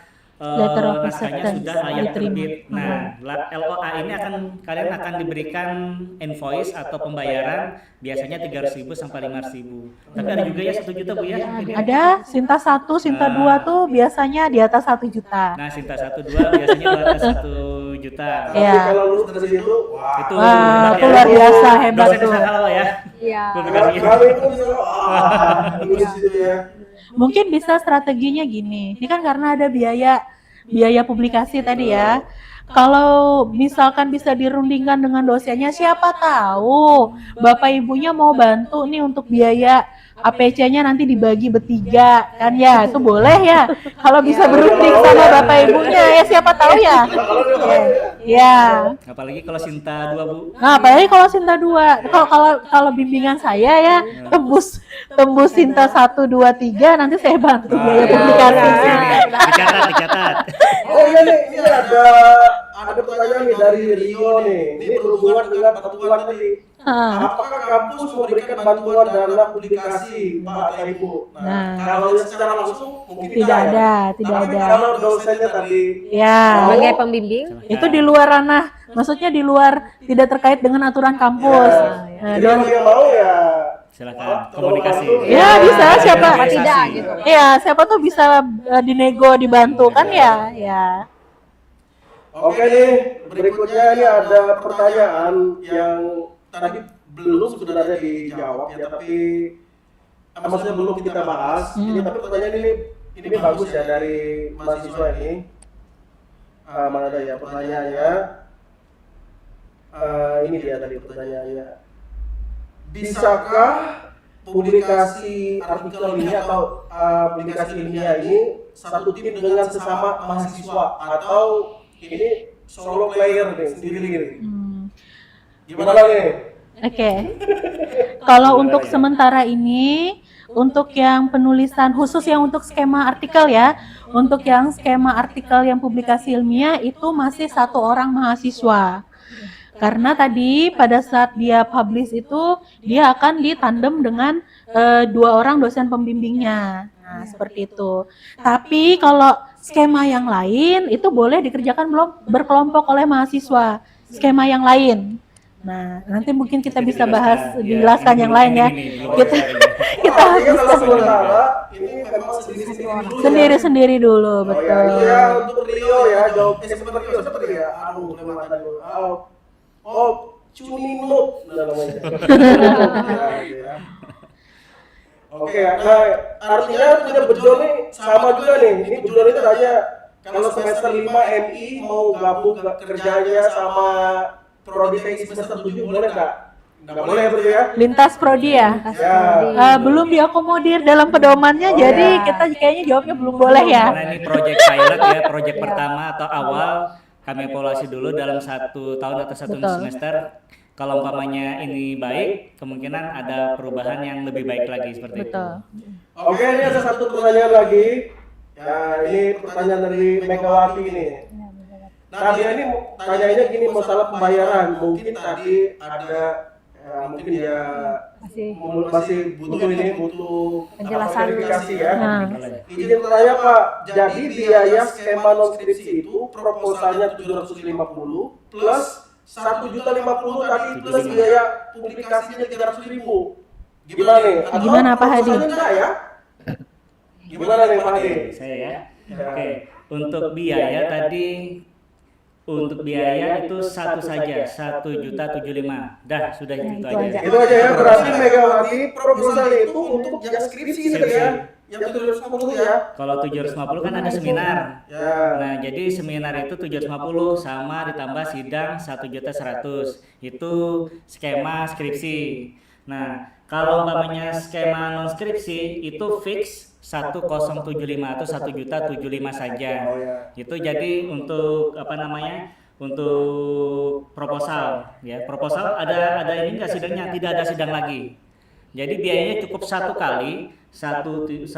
Letter of naskahnya acceptance, sudah layak diterima. terbit. Nah, LOA ini kalian akan diberikan invoice atau pembayaran biasanya 300.000 sampai 500.000. Tapi ada juga ya 1 juta Bu ya. Ada Sinta 1, Sinta 2 tuh biasanya di atas 1 juta. Nah, Sinta 1 2 biasanya di atas 1 juta. Tapi Iya. kalau lulus dari situ, Itu Wah, hebat itu ya. luar biasa hebat Dosen tuh. bisa kalau ya. Iya. Publikasinya. kalau itu bisa lulus itu ya. Mungkin bisa strateginya gini. Ini kan karena ada biaya publikasi tadi ya. Kalau misalkan bisa dirundingkan dengan dosennya, siapa tahu Bapak Ibunya mau bantu nih untuk biaya APC-nya nanti dibagi bertiga kan ya, itu boleh ya. Kalau bisa berunding sama Bapak Ibunya ya siapa tahu ya. Ya. Apalagi kalau Sinta 2 Bu. Nah, apalagi kalau Sinta 2. Kalau bimbingan saya ya tembus Sinta 1 2 3 nanti saya bantu biaya publikasi. Dicatat. Oh iya nih, ini ada pertanyaan nih dari Rio nih. Ini berhubungan dengan bantuan tadi. Apakah kampus memberikan bantuan dalam publikasi Pak atau Ibu? Nah, kalau secara langsung mungkin Tidak ada. Tapi kalau dosennya tadi Ya. Sebagai pembimbing, Itu di luar ranah, maksudnya di luar tidak terkait dengan aturan kampus. jadi kalau yang mau ya Silakan komunikasi. Ya bisa, siapa Organisasi. tidak gitu. Ya, siapa tuh bisa dinego, dibantu kan ya? Ya. Oke nih, berikutnya ini ada pertanyaan yang tadi belum sebenarnya dijawab ya, tapi maksudnya belum kita bahas. Ini tapi pertanyaan ini bagus ya dari mahasiswa ini. Mana ada ya pertanyaannya? Ini dia tadi pertanyaannya. Bisakah publikasi artikel ini atau publikasi ilmiah ini satu tim dengan sesama mahasiswa atau ini solo player nih sendiri nih? Gimana nih? Oke. Kalau untuk sementara ini, untuk yang penulisan khusus yang untuk skema artikel ya, untuk yang skema artikel yang publikasi ilmiah itu masih 1 orang mahasiswa. Karena tadi pada saat dia publish itu dia akan ditandem dengan 2 orang dosen pembimbingnya. Nah, seperti itu. Tapi kalau skema yang lain itu boleh dikerjakan berkelompok oleh mahasiswa. Skema yang lain. Nah, nanti mungkin kita bisa bahas, dijelaskan yang lain ya. Kita Artinya kalau sementara ini memang sendiri-sendiri dulu, Oh ya, betul. itu ya untuk Rio ya, jawab seperti ya. Aduh, kelewatan dulu. Cuninut namanya. Ya. Oke, nah artinya punya Bejo nih sama juga nih. Ini Bejo ini tanya kalau semester 5 MI mau gabung kerjanya sama prodi TI semester 7 boleh nggak? Nggak boleh Bejo ya? Lintas prodi ya. Ya. Belum diakomodir dalam pedomannya, jadi kita kayaknya jawabnya belum boleh ya. Karena ini project pilot ya, project pertama atau awal kami evaluasi dulu dalam 1 tahun atau 1 Betul. semester. Kalau umpamanya ini baik, kemungkinan ada perubahan yang lebih baik lagi seperti itu. Betul. Oke, ini ada satu pertanyaan lagi. Ya, ini pertanyaan dari Megawati ini. Nah, dia ini tanyainnya gini, masalah pembayaran. Mungkin tadi ada mungkin dia masih butuh Penjelasan. verifikasi ya. Nah. Izin bertanya Pak, jadi biaya skema non skripsi itu proposalnya 750 plus 1.050.000 tadi plus biaya publikasinya 300.000. Gimana nih? Atau Gimana, Pak Hadi? proposalnya enggak ya? Gimana nih Pak Hadi? Saya ya. Oke, untuk biaya tadi untuk biaya itu satu saja 1.075.000. Dah, sudah itu aja. Itu aja ya, berarti Megawati proposal itu untuk yang skripsi gitu ya. Yang 750 ya. Kalau 750 kan ada seminar. Ya. Nah, jadi seminar itu 750 sama ditambah sidang 1.100.000. Itu skema skripsi. Nah, kalau umpamanya skema non skripsi itu fix 1.075 atau 1.075 saja. Oh ya. Itu jadi untuk apa namanya? Untuk proposal ya. Proposal ada ini enggak sidangnya? Tidak ada sidang lagi. Jadi biayanya cukup 1 kali 1.075.000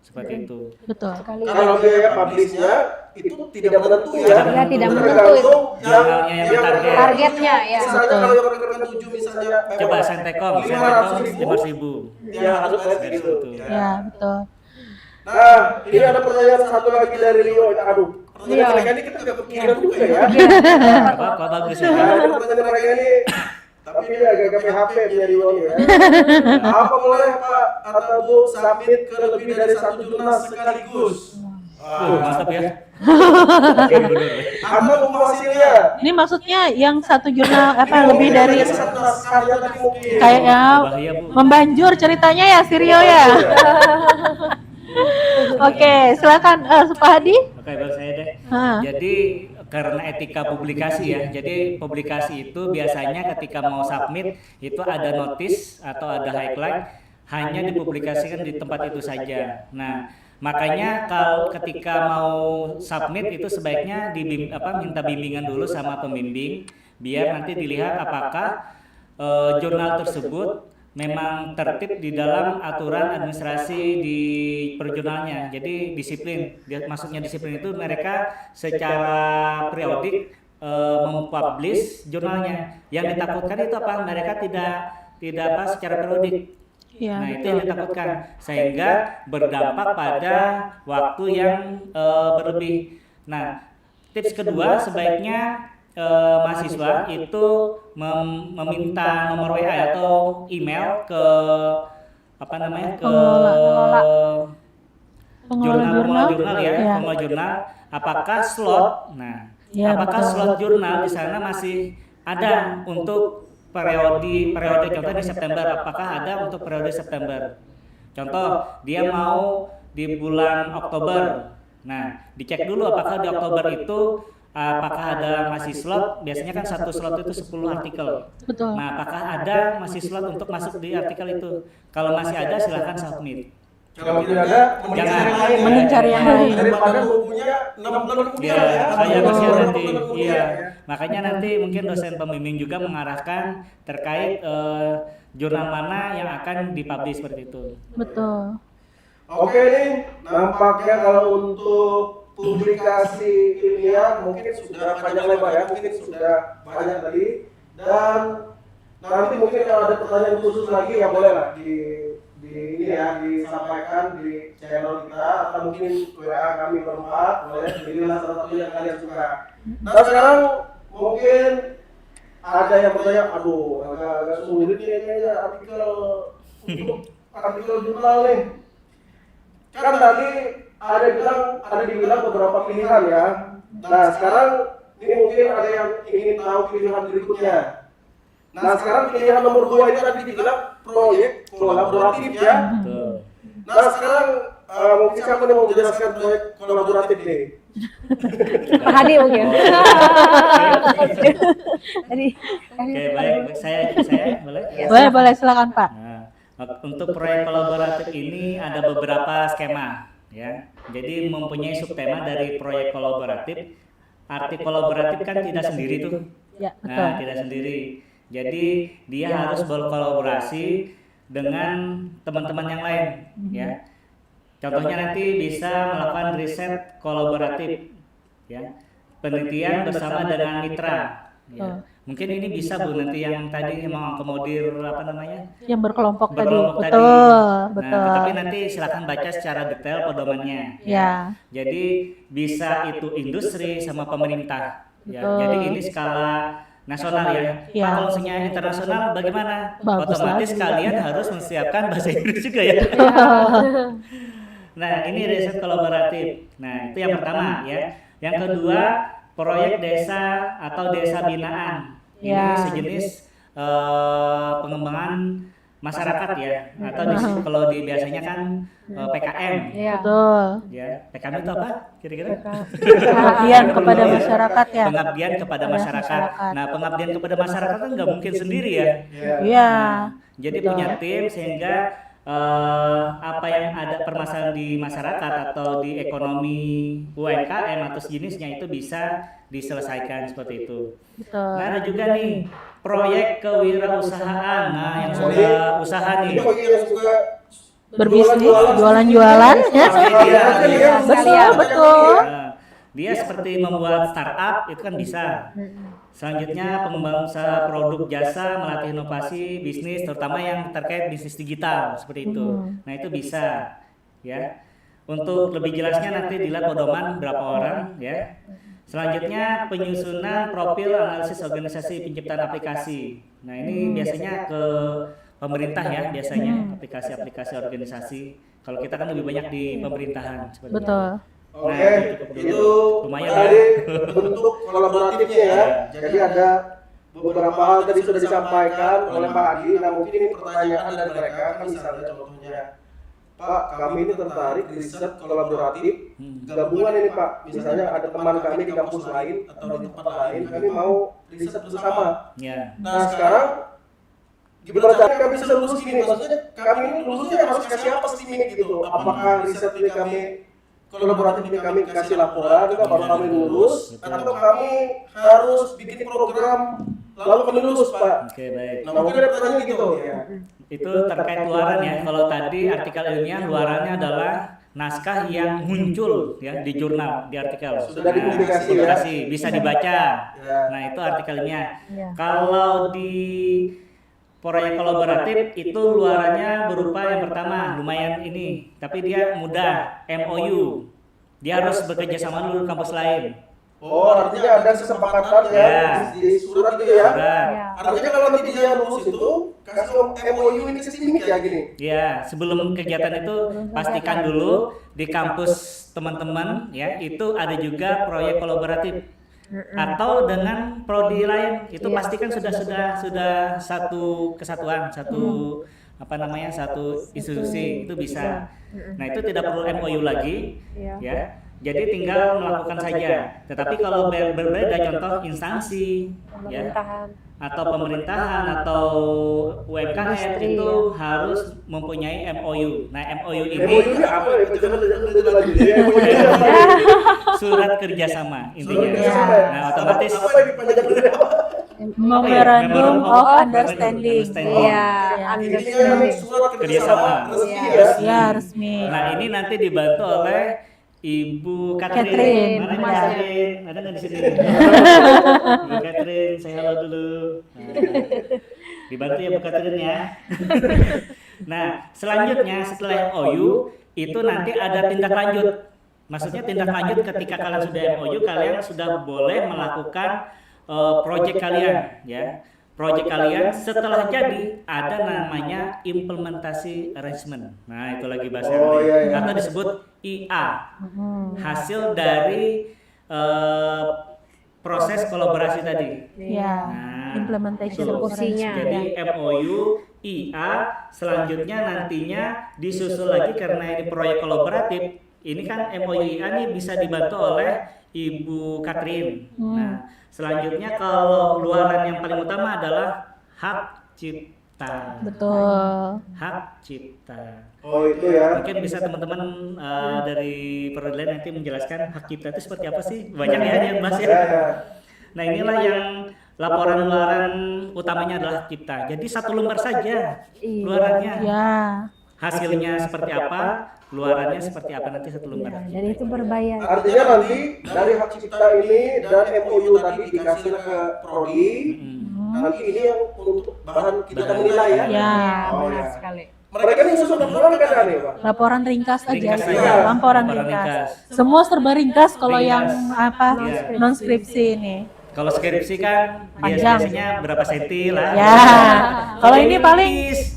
seperti itu. Betul. Kalau biaya publishnya itu tidak menentu ya. Ya, tidak menentu Tergantung Jurnalnya yang target. Targetnya ya. Misalnya kalau yang rekan 7 misalnya Coba Sentekom 5.000. Ya harus kayak gitu. Ya, betul. Nah, ini ada pertanyaan satu lagi dari Rio. Aduh, pertanyaan mereka ini kita nggak kepikiran juga ya. Apa bagus ya. Nah, ini pertanyaan mereka ini tapi ini agak PHP punya Rio ya. Apa boleh Pak atau Bu submit ke lebih dari 1 jurnal sekaligus? Mantap ya. Apa umum hasilnya? Ini maksudnya yang 1 jurnal apa lebih dari satu karya tadi mungkin. kayaknya Bahaya, Bu. membanjur ceritanya ya si Rio ya. Oke, silakan Pak Hadi. Oke, baru saya deh. Hah. Jadi karena etika publikasi ya, jadi publikasi itu biasanya ketika mau submit itu ada notice atau ada highlight hanya dipublikasikan di tempat itu saja. Nah, makanya kalau ketika mau submit itu sebaiknya minta bimbingan dulu sama pembimbing biar nanti dilihat apakah jurnal tersebut memang tertib di dalam aturan administrasi di perjurnalnya. Jadi disiplin, maksudnya disiplin itu mereka secara periodik mempublish jurnalnya. Yang ditakutkan itu apa? Mereka tidak apa secara periodik. Ya, Nah, itu yang ditakutkan sehingga berdampak pada waktu yang berlebih. Nah, tips kedua sebaiknya mahasiswa itu meminta nomor WA atau email ke apa namanya ke jurnal ya, pengelola jurnal, apakah slot, apakah slot jurnal di sana masih ada untuk periode contoh di September, apakah ada untuk periode September. Contoh dia mau di bulan Oktober. Nah, dicek dulu apakah di Oktober itu apakah ada masih slot. Biasanya kan satu slot itu 10 artikel. Betul. Nah, apakah ada masih slot untuk masuk di artikel itu? Kalau masih ada silakan submit. Kalau tidak ada, mending cari yang lain. Daripada punya 6 bulan kemudian ya. Saya kasihan nanti. Iya. Iya. Makanya nanti mungkin dosen pembimbing juga mengarahkan terkait jurnal mana yang akan dipublish seperti itu. Betul. Oke nih, nampaknya kalau untuk publikasi ilmiah mungkin sudah panjang lebar ya, mungkin sudah banyak tadi. Dan nanti mungkin kalau ada pertanyaan khusus lagi ya boleh lah ini ya disampaikan di channel kita atau mungkin WA kami berempat, boleh pilihlah salah satu yang kalian suka. Nah sekarang mungkin ada yang bertanya, aduh agak sulit nih kayaknya artikel jurnal nih. Kan tadi ada dibilang beberapa pilihan ya. Nah sekarang ini mungkin ada yang ingin tahu pilihan berikutnya. Nah sekarang pilihan nomor 2 itu tadi dibilang proyek kolaboratif ya. Nah sekarang mungkin siapa nih mau menjelaskan proyek kolaboratif nih? Pak Hadi mungkin. Oke, baik. Saya boleh? Boleh silakan Pak. Nah, untuk proyek kolaboratif ini ada beberapa skema ya. Jadi mempunyai subtema dari proyek kolaboratif. Arti kolaboratif kan tidak sendiri tuh. Ya, betul. Nah, tidak sendiri. Jadi dia harus berkolaborasi dengan teman-teman yang lain ya. Contohnya nanti bisa melakukan riset kolaboratif ya. Penelitian bersama dengan mitra ya. Mungkin ini bisa Bu nanti yang tadi mengakomodir apa namanya? Yang berkelompok tadi. Berkelompok Betul, tadi. betul. Nah, tetapi nanti silakan baca secara detail pedomannya. Ya. Jadi bisa itu industri sama pemerintah. Ya. Betul. Jadi ini skala nasional ya. Ya. Pak, kalau misalnya internasional bagaimana? Bagus Otomatis lagi. kalian harus menyiapkan bahasa Inggris juga ya. Nah, ini riset kolaboratif. Nah, itu yang pertama ya. Yang kedua, proyek desa atau desa binaan. Ya. Ini sejenis pengembangan masyarakat ya. Atau kalau di biasanya kan PKM. Iya. Betul. Ya, PKM itu apa? Kira-kira? Pengabdian kepada masyarakat ya. Pengabdian kepada masyarakat. Nah, pengabdian kepada masyarakat kan nggak mungkin sendiri ya. Iya. Jadi punya tim sehingga apa yang ada permasalahan di masyarakat atau di ekonomi UMKM atau sejenisnya itu bisa diselesaikan seperti itu. Betul. Nah, ada juga nih proyek kewirausahaan. Nah, yang sudah usaha nih. Ini bagi yang suka Berbisnis, jualan-jualan ya. Betul. Nah, dia seperti membuat startup itu kan bisa. Selanjutnya pengembangan usaha produk jasa, melatih inovasi bisnis terutama yang terkait bisnis digital seperti itu. Nah, itu bisa ya. Untuk lebih jelasnya nanti dilihat pedoman berapa orang ya. Selanjutnya penyusunan profil analisis organisasi penciptaan aplikasi. Nah, ini biasanya ke pemerintah ya biasanya aplikasi-aplikasi organisasi. Kalau kita kan lebih banyak di pemerintahan seperti itu. Betul. Oke, itu lumayan tadi bentuk kolaboratifnya ya. Jadi ada beberapa hal tadi sudah disampaikan oleh Pak Hadi. Nah mungkin ini pertanyaan dari mereka, kan misalnya contohnya, Pak, kami ini tertarik riset kolaboratif gabungan ini Pak. Misalnya ada teman kami di kampus lain atau di tempat lain, kami mau riset bersama. Ya. Nah sekarang gimana cara kami bisa lulus gini? Maksudnya kami ini lulusnya harus kasih apa sih ini gitu? Apakah riset ini kami kolaboratif ini kami kasih laporan juga baru kami lulus, atau kami harus bikin program lalu kami lulus Pak? Oke, baik. Nah mungkin ada pertanyaan gitu ya. Itu terkait luaran ya. Kalau tadi artikel ilmiah luarannya adalah naskah yang muncul ya di jurnal, di artikel. Sudah dipublikasi ya. Publikasi, bisa dibaca. Ya. Nah, itu artikel ilmiah. Ya. Kalau di proyek kolaboratif itu luarannya berupa yang pertama lumayan ini, tapi dia mudah, MOU. Dia harus bekerja sama dulu kampus lain. Oh, artinya ada kesepakatan ya di surat itu ya. Surat. Ya. Artinya kalau nanti dia lulus itu kasih MOU ini ke STIMIK ya gini. Ya, sebelum kegiatan itu pastikan dulu di kampus teman-teman ya, itu ada juga proyek kolaboratif atau dengan prodi lain. Itu pastikan sudah satu kesatuan, satu satu institusi itu bisa. Nah, itu tidak perlu MOU lagi ya. Jadi tinggal melakukan saja. Tetapi kalau berbeda contoh instansi ya, Pemerintahan. atau pemerintahan atau UMKM Industri, itu harus mempunyai MOU. Nah, MOU MOU ini ini apa ya? Jangan lagi. MOU ini apa? surat kerjasama intinya. Kerjasama ya? Nah, otomatis apa yang dipanjang dulu apa? Memorandum of Understanding. Iya, Intinya surat kerjasama Kerjasama. resmi ya. Ya, resmi. Nah, ini nanti dibantu oleh Ibu Catherine. Catherine. Mana Ibu Catherine? Ada nggak di sini? Ibu Catherine, saya halo dulu. Nah, dibantu ya Bu Catherine ya. Nah, selanjutnya setelah MOU itu nanti ada tindak lanjut. Maksudnya tindak lanjut ketika kalian sudah MOU, kalian sudah boleh melakukan proyek kalian ya. Proyek kalian setelah jadi ada namanya implementasi arrangement. Nah, itu lagi bahasa Oh, iya. atau disebut IA. Hasil dari proses kolaborasi tadi. Ya, Nah, implementation tuh. Eksekusinya. Jadi MOU, IA, selanjutnya nantinya disusul lagi karena ini proyek kolaboratif. Ini kan MOU IA nih bisa dibantu oleh Ibu Catherine. Nah, selanjutnya kalau luaran yang paling utama adalah hak cipta. betul. Hak cipta. Oh, itu ya. Mungkin bisa teman-teman dari peradilan nanti menjelaskan hak cipta itu seperti apa sih? Banyak ya yang bahas Ya, ya. ya. Nah, inilah yang laporan luaran utamanya adalah hak cipta. Jadi satu lembar saja luarannya. Ya, Hasilnya seperti apa, luarannya seperti apa nanti satu lembar. Dan itu berbayar. Artinya nanti dari hak cipta ini dan MOU tadi dikasih ke prodi. Nanti ini yang untuk bahan kita menilai ya. ya. Oh, Benar ya. sekali. Mereka ini susun laporan kan nih, Pak? Laporan ringkas aja, Ringkas ya. aja. Laporan Laporan ringkas. ringkas. Semua serba ringkas kalau Ringkas. yang apa Iya. non skripsi ini. Kalau skripsi kan Panjang. biasanya berapa senti lah. Ya, kalau ini paling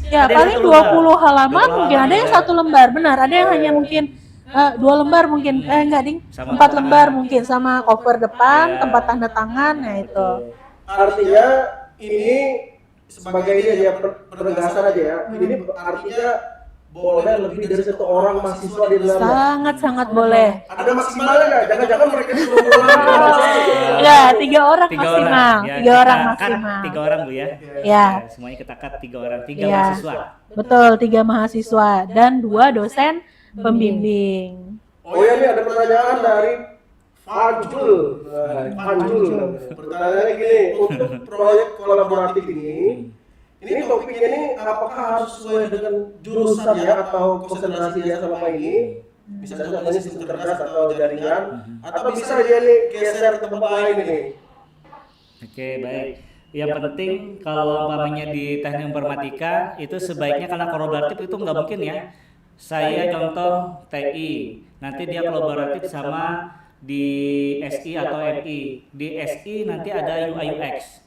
ya Ada yang paling satu lembar. 20 halaman 20 mungkin ada yang halaman. 1 lembar, benar. Ada yang hanya mungkin 2 lembar mungkin, enggak ding, Sama 4 tangan. lembar mungkin sama cover depan, Ya. tempat tanda tangan, nah itu. Artinya ini sebagai ini aja penegasan aja ya. Ini artinya boleh lebih dari satu orang mahasiswa di dalamnya. Sangat-sangat boleh. Ada maksimalnya nggak? Jangan-jangan mereka belum pulang. Ya, 3 orang Tiga maksimal. Ya, 3 orang kita maksimal. cut 3 orang Bu ya. Ya. Semuanya kita cut 3 orang, 3 Ya. mahasiswa. Betul, 3 mahasiswa dan 2 dosen pembimbing. Oh ya, ini ada pertanyaan dari Fajul. Fajul. Pertanyaannya gini, untuk proyek kolaboratif ini topiknya ini apakah harus sesuai dengan jurusan ya atau konsentrasi dia sama ini? Misalnya contohnya sistem cerdas atau jaringan, atau bisa dia nih geser ke tempat lain ini. Oke, baik. Yang penting kalau umpamanya di teknik informatika itu sebaiknya karena kolaboratif itu nggak mungkin ya. Saya contoh TI, nanti dia kolaboratif sama di SI atau MI. Di SI nanti ada UI UX.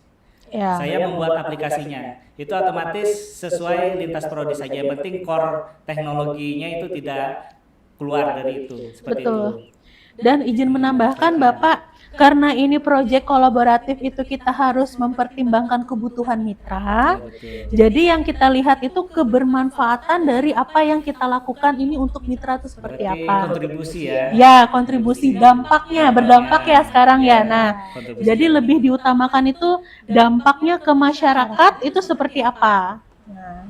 Ya. Saya membuat aplikasinya. Itu otomatis sesuai lintas prodi saja. Yang penting core teknologinya itu tidak keluar dari itu. Seperti Betul. itu. Dan izin menambahkan Bapak, karena ini proyek kolaboratif itu kita harus mempertimbangkan kebutuhan mitra. Betul. Jadi yang kita lihat itu kebermanfaatan dari apa yang kita lakukan ini untuk mitra itu seperti Berarti apa. kontribusi ya. Ya, kontribusi dampaknya berdampak ya sekarang ya. Nah, Kontribusi. jadi lebih diutamakan itu dampaknya ke masyarakat itu seperti apa. Nah,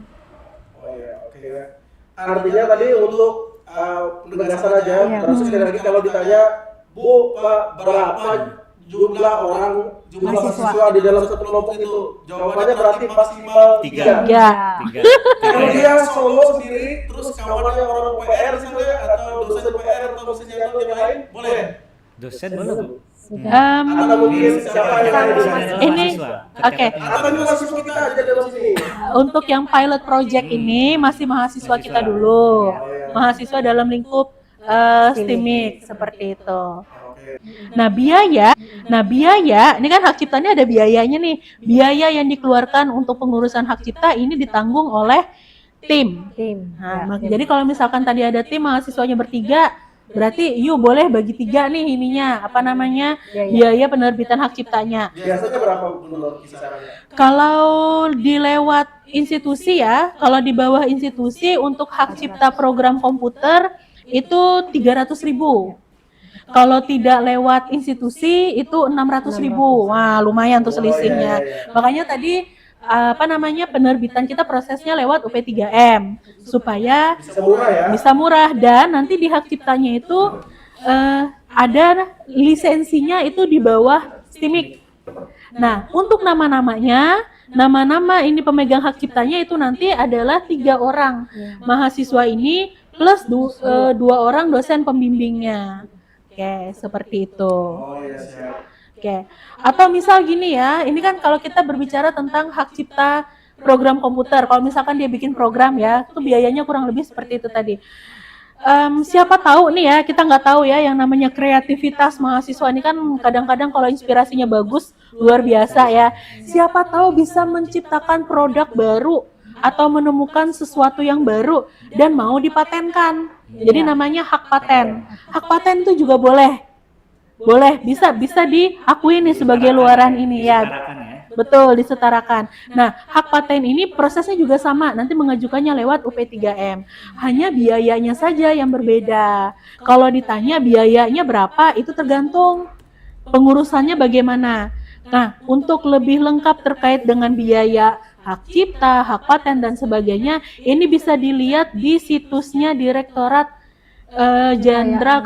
Oh iya, oke. Artinya tadi untuk penegasan aja, terus sekali lagi kalau ditanya, Bu, Pak, berapa jumlah mahasiswa di dalam satu kelompok itu? Jawabannya berarti maksimal 3. ya. 3. Kalau dia solo sendiri, terus kawannya orang PR misalnya, atau dosen PR atau dosen yang lain, boleh? Dosen boleh Bu? Atau mungkin siapa yang lain di sana? Ini, oke. Atau ini mahasiswa kita aja dalam sini? Untuk yang pilot project ini masih mahasiswa kita dulu. Mahasiswa dalam lingkup STIMIK seperti itu. Oke. Nah biaya, ini kan hak cipta ini ada biayanya nih. Biaya yang dikeluarkan untuk pengurusan hak cipta ini ditanggung oleh tim. Nah, jadi kalau misalkan tadi ada tim mahasiswanya bertiga, berarti yuk boleh bagi 3 nih ininya, apa namanya, biaya penerbitan hak ciptanya. Biasanya berapa menurut kisarannya? Kalau di lewat institusi ya, kalau di bawah institusi untuk hak cipta program komputer itu 300.000. Kalau tidak lewat institusi itu 600.000. Wah, lumayan tuh selisihnya. Makanya tadi apa namanya, penerbitan kita prosesnya lewat UP3M supaya bisa murah dan nanti di hak ciptanya itu ada lisensinya itu di bawah STIMIK. Nah, untuk nama-namanya, nama-nama ini pemegang hak ciptanya itu nanti adalah 3 orang mahasiswa ini plus 2 orang dosen pembimbingnya. Oke, seperti itu. Oh iya, siap. Oke. Atau misal gini ya, ini kan kalau kita berbicara tentang hak cipta program komputer, kalau misalkan dia bikin program ya, itu biayanya kurang lebih seperti itu tadi. Siapa tahu nih ya, kita nggak tahu ya yang namanya kreativitas mahasiswa ini kan kadang-kadang kalau inspirasinya bagus, luar biasa ya. Siapa tahu bisa menciptakan produk baru atau menemukan sesuatu yang baru dan mau dipatenkan. Jadi namanya hak paten. Hak paten itu juga boleh, bisa diakui nih sebagai luaran ini ya. Betul, disetarakan. Nah, hak paten ini prosesnya juga sama, nanti mengajukannya lewat UP3M. Hanya biayanya saja yang berbeda. Kalau ditanya biayanya berapa, itu tergantung pengurusannya bagaimana. Nah, untuk lebih lengkap terkait dengan biaya hak cipta, hak paten dan sebagainya, ini bisa dilihat di situsnya Direktorat Jenderal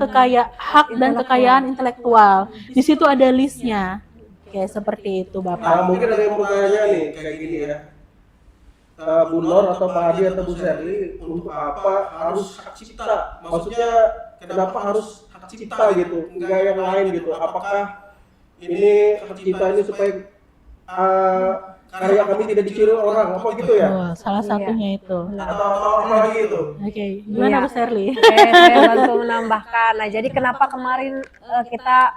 Hak dan Kekayaan Intelektual. Di situ ada listnya. Oke, seperti itu Bapak. Mungkin ada yang mau tanya nih kayak gini ya. Bu Nur atau Pak Hadi atau Bu Sherly, untuk apa harus hak cipta? Maksudnya kenapa harus hak cipta gitu? Enggak yang lain gitu? Apakah ini hak cipta ini supaya karya kami tidak dicuri orang, apa gitu ya? Oh, salah satunya itu. Atau apa lagi itu? Oke, gimana Bu Sherly? Oke, saya bantu menambahkan. Nah, jadi kenapa kemarin kita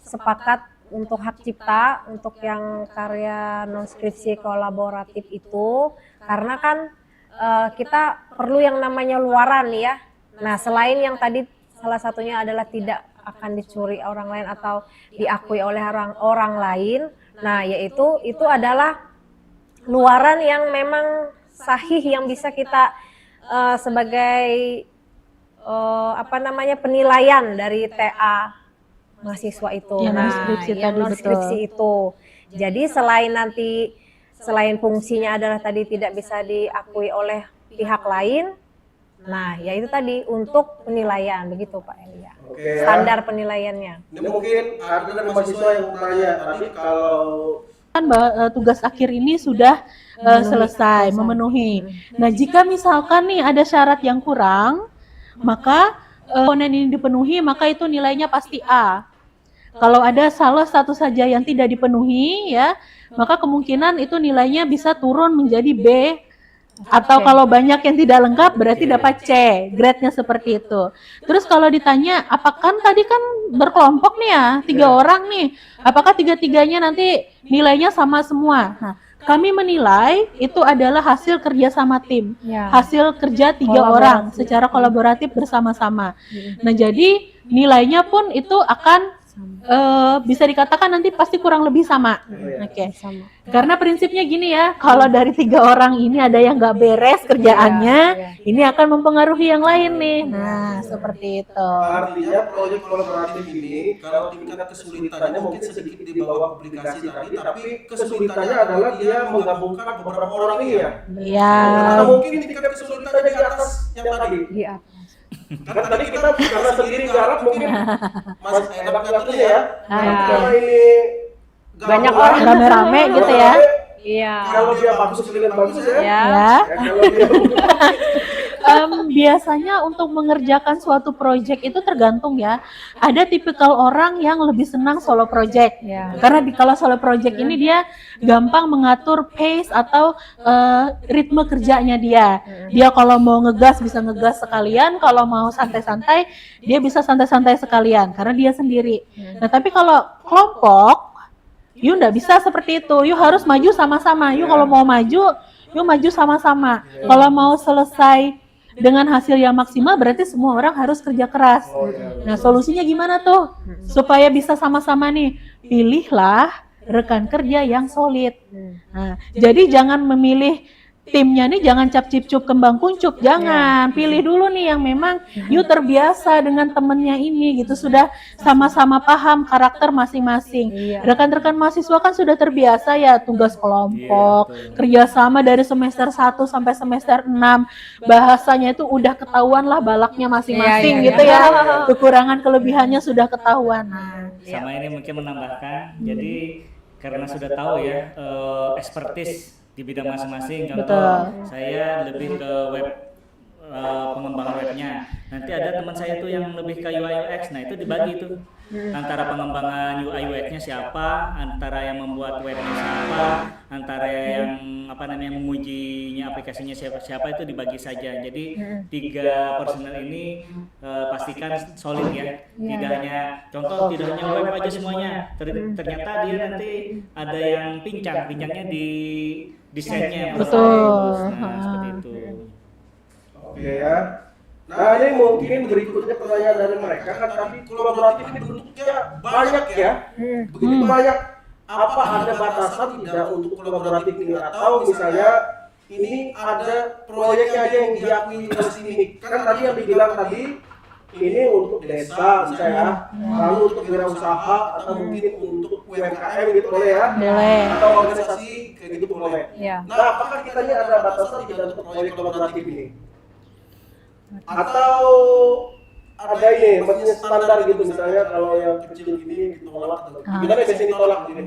sepakat untuk hak cipta untuk yang karya non skripsi kolaboratif itu, karena kan kita perlu yang namanya luaran ya. Nah, selain yang tadi salah satunya adalah tidak akan dicuri orang lain atau diakui oleh orang lain. Nah, yaitu itu adalah luaran yang memang sahih yang bisa kita sebagai penilaian dari TA mahasiswa itu. Yang nah, non-skripsi yang tadi, non-skripsi itu. Jadi selain fungsinya adalah tadi tidak bisa diakui oleh pihak lain. Nah, ya itu tadi untuk penilaian, begitu Pak Elia. Oke, standar penilaiannya. Ini mungkin ada mahasiswa yang bertanya, tapi kalau Kan tugas akhir ini sudah selesai, memenuhi. Nah, jika misalkan nih ada syarat yang kurang, maka komponen ini dipenuhi, maka itu nilainya pasti A. Kalau ada salah satu saja yang tidak dipenuhi, ya, maka kemungkinan itu nilainya bisa turun menjadi B. Atau kalau banyak yang tidak lengkap berarti dapat C, grade-nya seperti itu. Terus kalau ditanya, apakah tadi kan berkelompok nih ya, 3 orang nih, apakah 3-3-nya nanti nilainya sama semua? Nah, kami menilai itu adalah hasil kerja sama tim, hasil kerja 3 orang secara kolaboratif bersama-sama. Nah, jadi nilainya pun itu akan bisa dikatakan nanti pasti kurang lebih sama. Oke. Karena prinsipnya gini ya, kalau dari 3 orang ini ada yang nggak beres kerjaannya, ini akan mempengaruhi yang lain nih. Nah, seperti itu. Artinya proyek kolaboratif ini kalau tingkat kesulitannya mungkin sedikit di bawah publikasi tadi, tapi kesulitannya adalah dia menggabungkan beberapa orang ini ya. Iya. Atau mungkin tingkat kesulitannya di atas yang tadi. Di atas. Kan tadi kita karena sendiri garap mungkin Mas enak ngaturnya ya. Karena ini banyak orang rame-rame gitu ya. Iya. Kalau dia bagus dengan bagus ya. Ya. Kalau dia Biasanya untuk mengerjakan suatu project itu tergantung ya. Ada tipikal orang yang lebih senang solo project. Ya. Karena kalau solo project ini dia gampang mengatur pace atau ritme kerjanya dia. Dia kalau mau ngegas bisa ngegas sekalian, kalau mau santai-santai dia bisa santai-santai sekalian karena dia sendiri. Nah, tapi kalau kelompok, you nggak bisa seperti itu. You harus maju sama-sama. You kalau mau maju, you maju sama-sama. Kalau mau selesai dengan hasil yang maksimal berarti semua orang harus kerja keras. Nah, solusinya gimana tuh? Supaya bisa sama-sama nih, pilihlah rekan kerja yang solid. Nah, jadi jangan memilih timnya nih jangan cap-cip-cup kembang kuncup, jangan. Pilih dulu nih yang memang you terbiasa dengan temennya ini gitu, sudah sama-sama paham karakter masing-masing. Rekan-rekan mahasiswa kan sudah terbiasa ya tugas kelompok, kerjasama dari semester 1 sampai semester 6. Bahasanya itu udah ketahuan lah balaknya masing-masing gitu ya. Kekurangan kelebihannya sudah ketahuan. Nah, sama ini mungkin menambahkan, jadi karena sudah tahu ya expertise di bidang masing-masing. Contoh saya lebih ke web, pengembangan webnya. Nanti ada teman saya tuh yang lebih ke UI UX. Nah itu dibagi tuh antara pengembangan UI UX-nya siapa, antara yang membuat webnya siapa, antara yang mengujinya aplikasinya siapa itu dibagi saja. Jadi 3 personel ini pastikan solid ya. Tidak hanya web aja semuanya. Ternyata dia nanti ada yang pincangnya di desainnya. Betul. Nah, seperti itu. Oke ya. Nah ini mungkin berikutnya pertanyaan dari mereka kan, tapi kolaboratif ini bentuknya banyak ya. Begitu banyak. Apa ada batasan tidak untuk kolaboratif ini, atau misalnya ini ada proyeknya aja yang diakui di sini? Kan tadi yang dibilang tadi ini untuk desa misalnya, lalu untuk wirausaha atau mungkin untuk UMKM gitu boleh ya? Boleh. Atau organisasi kayak gitu boleh. Ya. Nah, apakah kita ini ada batasan tidak untuk proyek kolaboratif ini? Atau ada ini, maksudnya standar gitu misalnya kalau yang kecil gini ditolak, gimana biasanya ditolak gitu?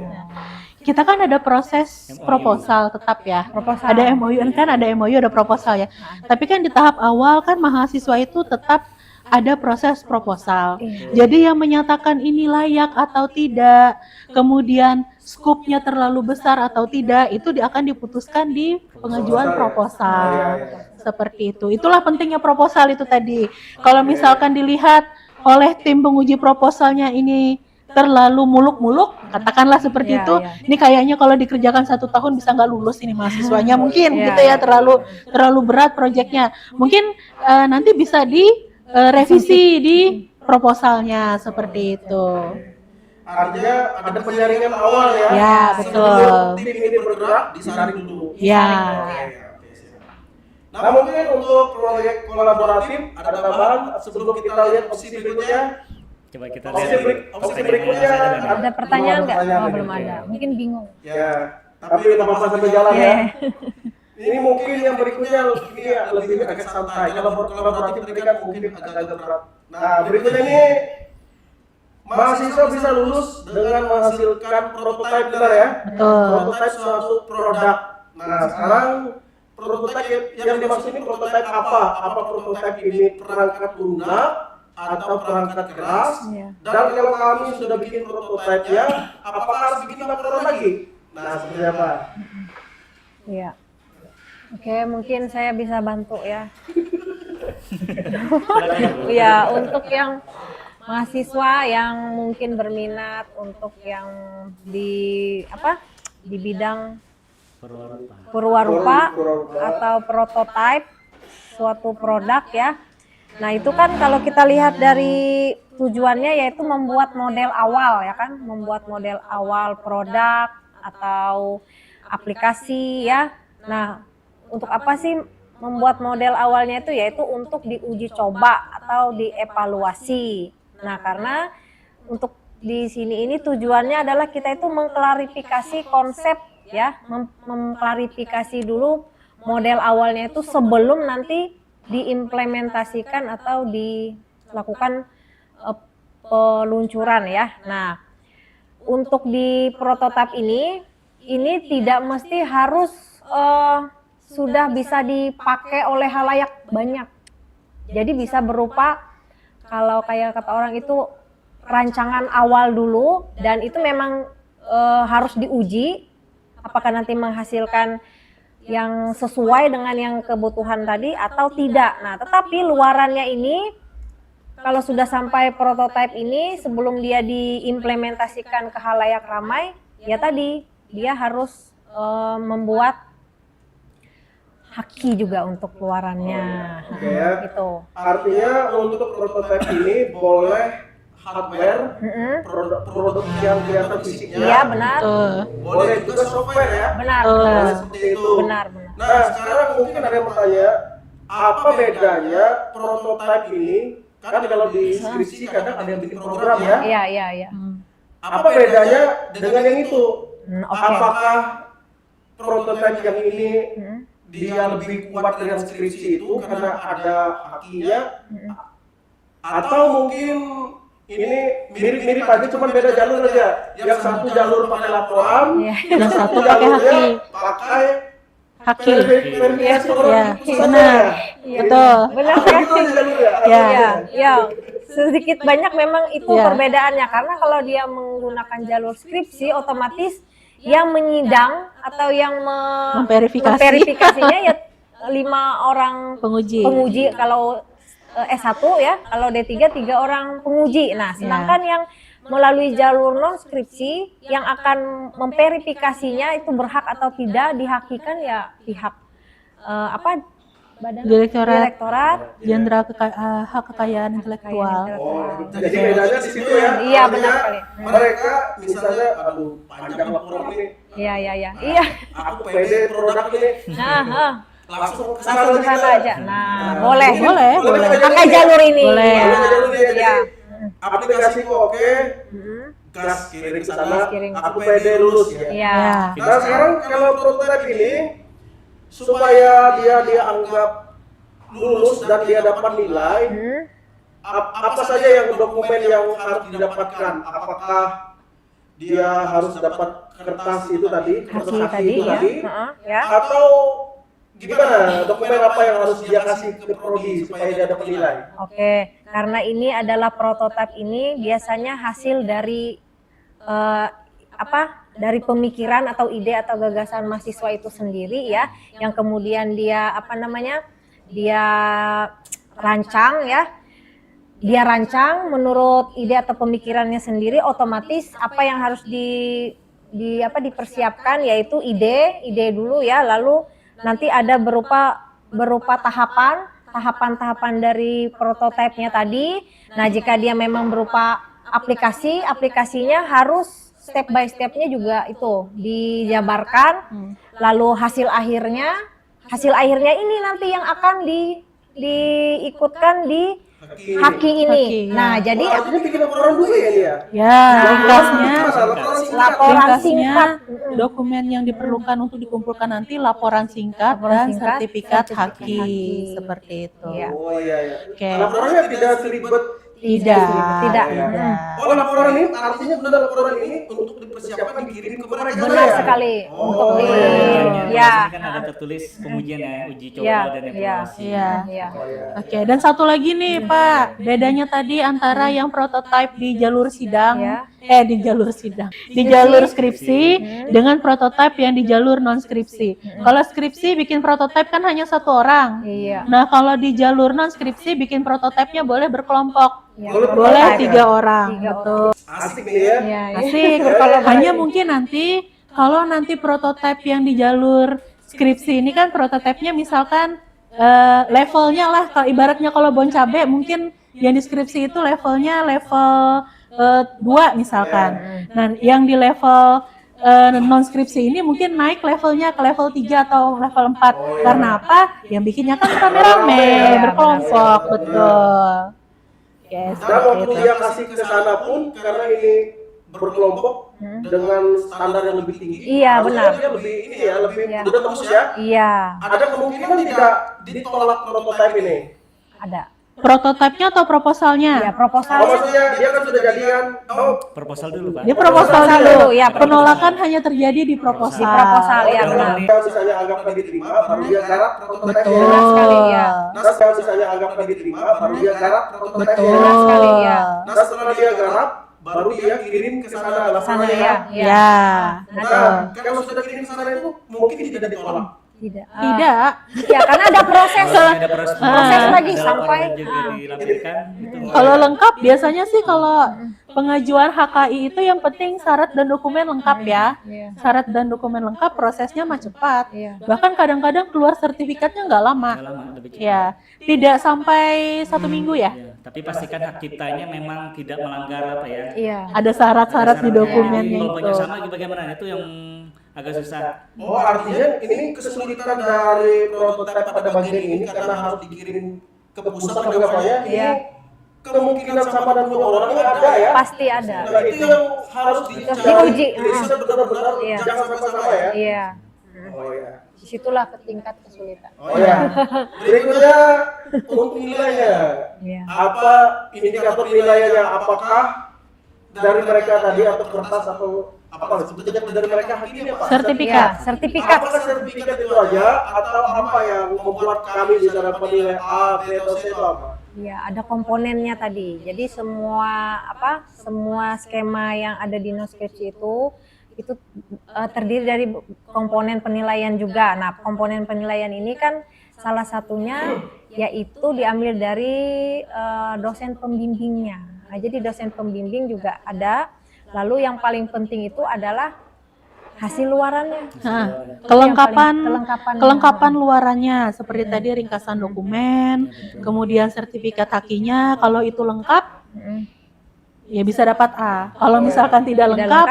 Kita kan ada proses proposal tetap ya. Ada MOU kan, ada MOU, ada proposal ya. Tapi kan di tahap awal kan mahasiswa itu tetap ada proses proposal. Jadi yang menyatakan ini layak atau tidak, kemudian skupnya terlalu besar atau tidak, itu akan diputuskan di pengajuan proposal. Seperti itu. Itulah pentingnya proposal itu tadi. Kalau misalkan dilihat oleh tim penguji proposalnya ini terlalu muluk-muluk, katakanlah seperti itu, ini kayaknya kalau dikerjakan 1 tahun bisa nggak lulus ini mahasiswanya mungkin gitu ya, terlalu berat proyeknya. Mungkin nanti bisa direvisi di proposalnya seperti itu. Artinya ada penyaringan awal ya. Ya, betul. Tim ini bergerak, disaring dulu. Ya. Nah mungkin untuk proyek kolaboratif ada tambahan sebelum kita lihat opsi berikutnya. Coba kita Opsi berikutnya Ada pertanyaan nggak? Oh, belum ada. Mungkin bingung. Ya, tapi kita bahas sambil jalan ya. Ini mungkin yang berikutnya ini lebih agak santai. Kalau kolaboratif ini kan mungkin agak berat. Nah berikutnya ini mahasiswa bisa lulus dengan menghasilkan prototipe, benar ya? Prototipe suatu produk. Nah sekarang prototipe yang dimaksud ini prototipe apa? Apa prototipe ini perangkat lunak atau perangkat keras? Dan kalau kami sudah bikin prototipe-nya, apakah harus bikin laporan lagi? Nah, seperti apa? Iya. Oke, mungkin saya bisa bantu ya. Ya, untuk yang mahasiswa yang mungkin berminat untuk yang di bidang purwarupa atau prototipe suatu produk ya. Nah itu kan kalau kita lihat dari tujuannya yaitu membuat model awal ya kan, membuat model awal produk atau aplikasi ya. Nah untuk apa sih membuat model awalnya itu, yaitu untuk diuji coba atau dievaluasi. Nah karena untuk di sini ini tujuannya adalah kita itu mengklarifikasi konsep ya, mengklarifikasi dulu model awalnya itu sebelum nanti diimplementasikan atau dilakukan peluncuran ya. Nah, untuk di prototipe ini tidak mesti harus sudah bisa dipakai oleh halayak banyak. Jadi bisa berupa, kalau kayak kata orang itu rancangan awal dulu, dan itu memang harus diuji apakah nanti menghasilkan yang sesuai dengan yang kebutuhan tadi atau tidak. Nah, tetapi luarannya ini kalau sudah sampai prototipe ini, sebelum dia diimplementasikan ke halayak ramai, ya tadi dia harus membuat haki juga untuk luarannya. Oke ya. Gitu. Artinya untuk prototipe ini boleh hardware, produk yang kelihatan fisiknya. Iya, benar. Boleh juga software ya. Benar, Boleh benar. seperti itu. Benar, benar. Nah, sekarang mungkin ada yang bertanya, apa bedanya prototipe ini? Kan kalau di skripsi kadang ada yang bikin program ya. Iya, iya, iya. Apa bedanya dengan yang itu? Oke. Apakah prototipe yang ini dia lebih kuat dengan skripsi itu karena ada hakinya? Atau mungkin ini mirip-mirip aja, cuma beda jalur aja. Yang satu jalur pakai laporan, Iya. Yang satu pakai haki. pakai Haki. verifikasi orang Iya, itu saja. benar. Iya. Betul. Benar Apa kan? gitu aja jalurnya? Ya. Iya, iya. Sedikit banyak memang itu Iya. perbedaannya, karena kalau dia menggunakan jalur skripsi, otomatis yang menyidang atau yang Memverifikasi. memverifikasinya ya 5 orang Penguji. kalau S1 ya, kalau D3 3 orang penguji. Nah, sedangkan yang melalui jalur non skripsi yang akan memverifikasinya itu berhak atau tidak dihakikan ya pihak badan Direktorat Jenderal Hak Kekayaan Intelektual. Oh, jadi bedanya di situ ya. Iya, Artinya benar sekali. Mereka misalnya, aduh, panjang laporan ini. Iya, iya, iya. Iya. Aku pede produk ini. Nah, Langsung ke langsung ke sana aja. Nah, boleh. Boleh. Pakai jalur ini. Boleh. Ya. Pakai jalur ini ya, jadi Iya. aplikasiku oke, gas kirim ke sana, aku pede lulus ya. Iya. Nah sekarang kalau prototipe ini supaya dia dianggap lulus dan dia dapat nilai, apa saja yang dokumen yang harus didapatkan? Apakah dia harus dapat kertas itu tadi, kertas Haki haki tadi itu ya. tadi, Ya. atau gimana? Dokumen apa yang harus dia kasih ke prodi supaya dia dapat nilai? Oke, karena ini adalah prototipe, ini biasanya hasil dari dari pemikiran atau ide atau gagasan mahasiswa itu sendiri ya, yang kemudian dia dia rancang ya. Dia rancang menurut ide atau pemikirannya sendiri, otomatis apa yang harus dipersiapkan yaitu ide dulu ya, lalu nanti ada berupa tahapan dari prototipenya tadi. Nah, jika dia memang berupa aplikasinya harus step by stepnya juga itu dijabarkan. Lalu hasil akhirnya ini nanti yang akan diikutkan di haki ini. Haki, ya. Nah, jadi Artinya bikin laporan dulu ya dia? Ya, ringkasnya. laporan Ringkasnya, singkat. dokumen yang diperlukan untuk dikumpulkan nanti laporan singkat Laporan dan singkat, sertifikat sertifikat haki haki. seperti itu. Iya. Oh iya ya. Oke. Laporannya tidak seribet. Tidak. Tidak. Oh laporan ini artinya benar laporan ini untuk dipersiapkan dikirim ke mereka. Benar ya? sekali. Oh, Untuk di iya, iya, ya. Kan ada tertulis pengujian ya, uji coba Iya, dan iya. evaluasi. Iya. Iya. Oh, iya. Oke, dan satu lagi nih Pak, bedanya tadi antara yang prototipe di jalur sidang, Ya. di jalur sidang, di jalur skripsi dengan prototipe yang di jalur non skripsi. Kalau skripsi bikin prototipe kan hanya 1 orang. Iya. Nah kalau di jalur non skripsi bikin prototipenya boleh berkelompok, Ya, boleh 3 orang, 3 betul. Asik nih ya. Iya, iya. Asik. Hanya mungkin nanti kalau nanti prototipe yang di jalur skripsi ini kan prototipenya misalkan levelnya lah, kalau ibaratnya kalau bon cabe mungkin yang di skripsi itu levelnya level 2 misalkan. Nah yang di level non skripsi ini mungkin naik levelnya ke level 3 atau level 4. Karena apa? Yang bikinnya kan rame-rame, berkelompok, betul. Oke, Dan seperti waktu itu. dia kasih ke sana pun karena ini berkelompok dengan standar yang lebih tinggi. Iya, harusnya benar. Dia lebih ini ya, lebih Iya. udah tembus ya. Iya, Ada kemungkinan tidak ditolak prototipe ini. ada. Prototipenya atau Ya, proposalnya? Oh, proposalnya maksudnya dia kan sudah jadi kan? Oh, Proposal dulu, Pak. Dia proposal Proposal dulu. dulu, ya, Penolakan hanya terjadi di proposal. di proposal ya kalau benar. dia misalnya anggapnya diterima, baru dia garap prototipnya. Benar sekali ya. Nah, kalau misalnya anggapnya diterima, baru dia garap prototipnya. Benar sekali ya. Nah, setelah dia garap, baru dia kirim ke sana Sana laporannya ya. kan? Ya. Nah, kalau sudah kirim ke sana itu mungkin tidak ditolak. Tidak. Tidak. Ya, karena ada proses. Ada proses lagi ada sampai laporan juga dilampirkan itu. Kalau lengkap biasanya sih kalau pengajuan HKI itu yang penting syarat dan dokumen lengkap ya. Iya. Syarat dan dokumen lengkap prosesnya mah cepat. Iya. Bahkan kadang-kadang keluar sertifikatnya nggak lama. Nggak lama, lebih cepat. Ya, tidak sampai 1 minggu ya. Ya, tapi pastikan hak ciptanya memang tidak melanggar apa ya. Iya. Ada syarat-syarat di Syaratnya. dokumennya Kalau itu. banyak sama bagaimana? Itu yang agak susah. Oh, artinya ini kesulitan dari prototipe pada bagian ini karena harus dikirim ke pusat anggapannya. Iya. Kemungkinan sama dan orang ini ada ya. Pasti ada. Nah, itu yang harus diuji. Riset benar-benar Iya. jangan sampai sama ya. Iya. Oh ya. Disitulah tingkat kesulitan. Oh ya. Berikutnya untuk nilainya. Iya. Apa indikator nilainya? Apakah dari mereka tadi atau kertas atau apa sebetulnya dari mereka hakimnya Pak? Sertifikat. Ya, sertifikat. Apakah sertifikat itu aja atau apa yang membuat kami bisa dapat nilai A, B atau C itu apa? Iya, ada komponennya tadi. Jadi semua skema yang ada di Noskripsi itu terdiri dari komponen penilaian juga. Nah, komponen penilaian ini kan salah satunya yaitu diambil dari dosen pembimbingnya. Nah, jadi dosen pembimbing juga ada. Lalu yang paling penting itu adalah hasil luarannya. Nah, Kelengkapannya. kelengkapan luarannya seperti tadi ringkasan dokumen, kemudian sertifikat hakinya. Kalau itu lengkap, ya bisa dapat A. Kalau misalkan tidak lengkap,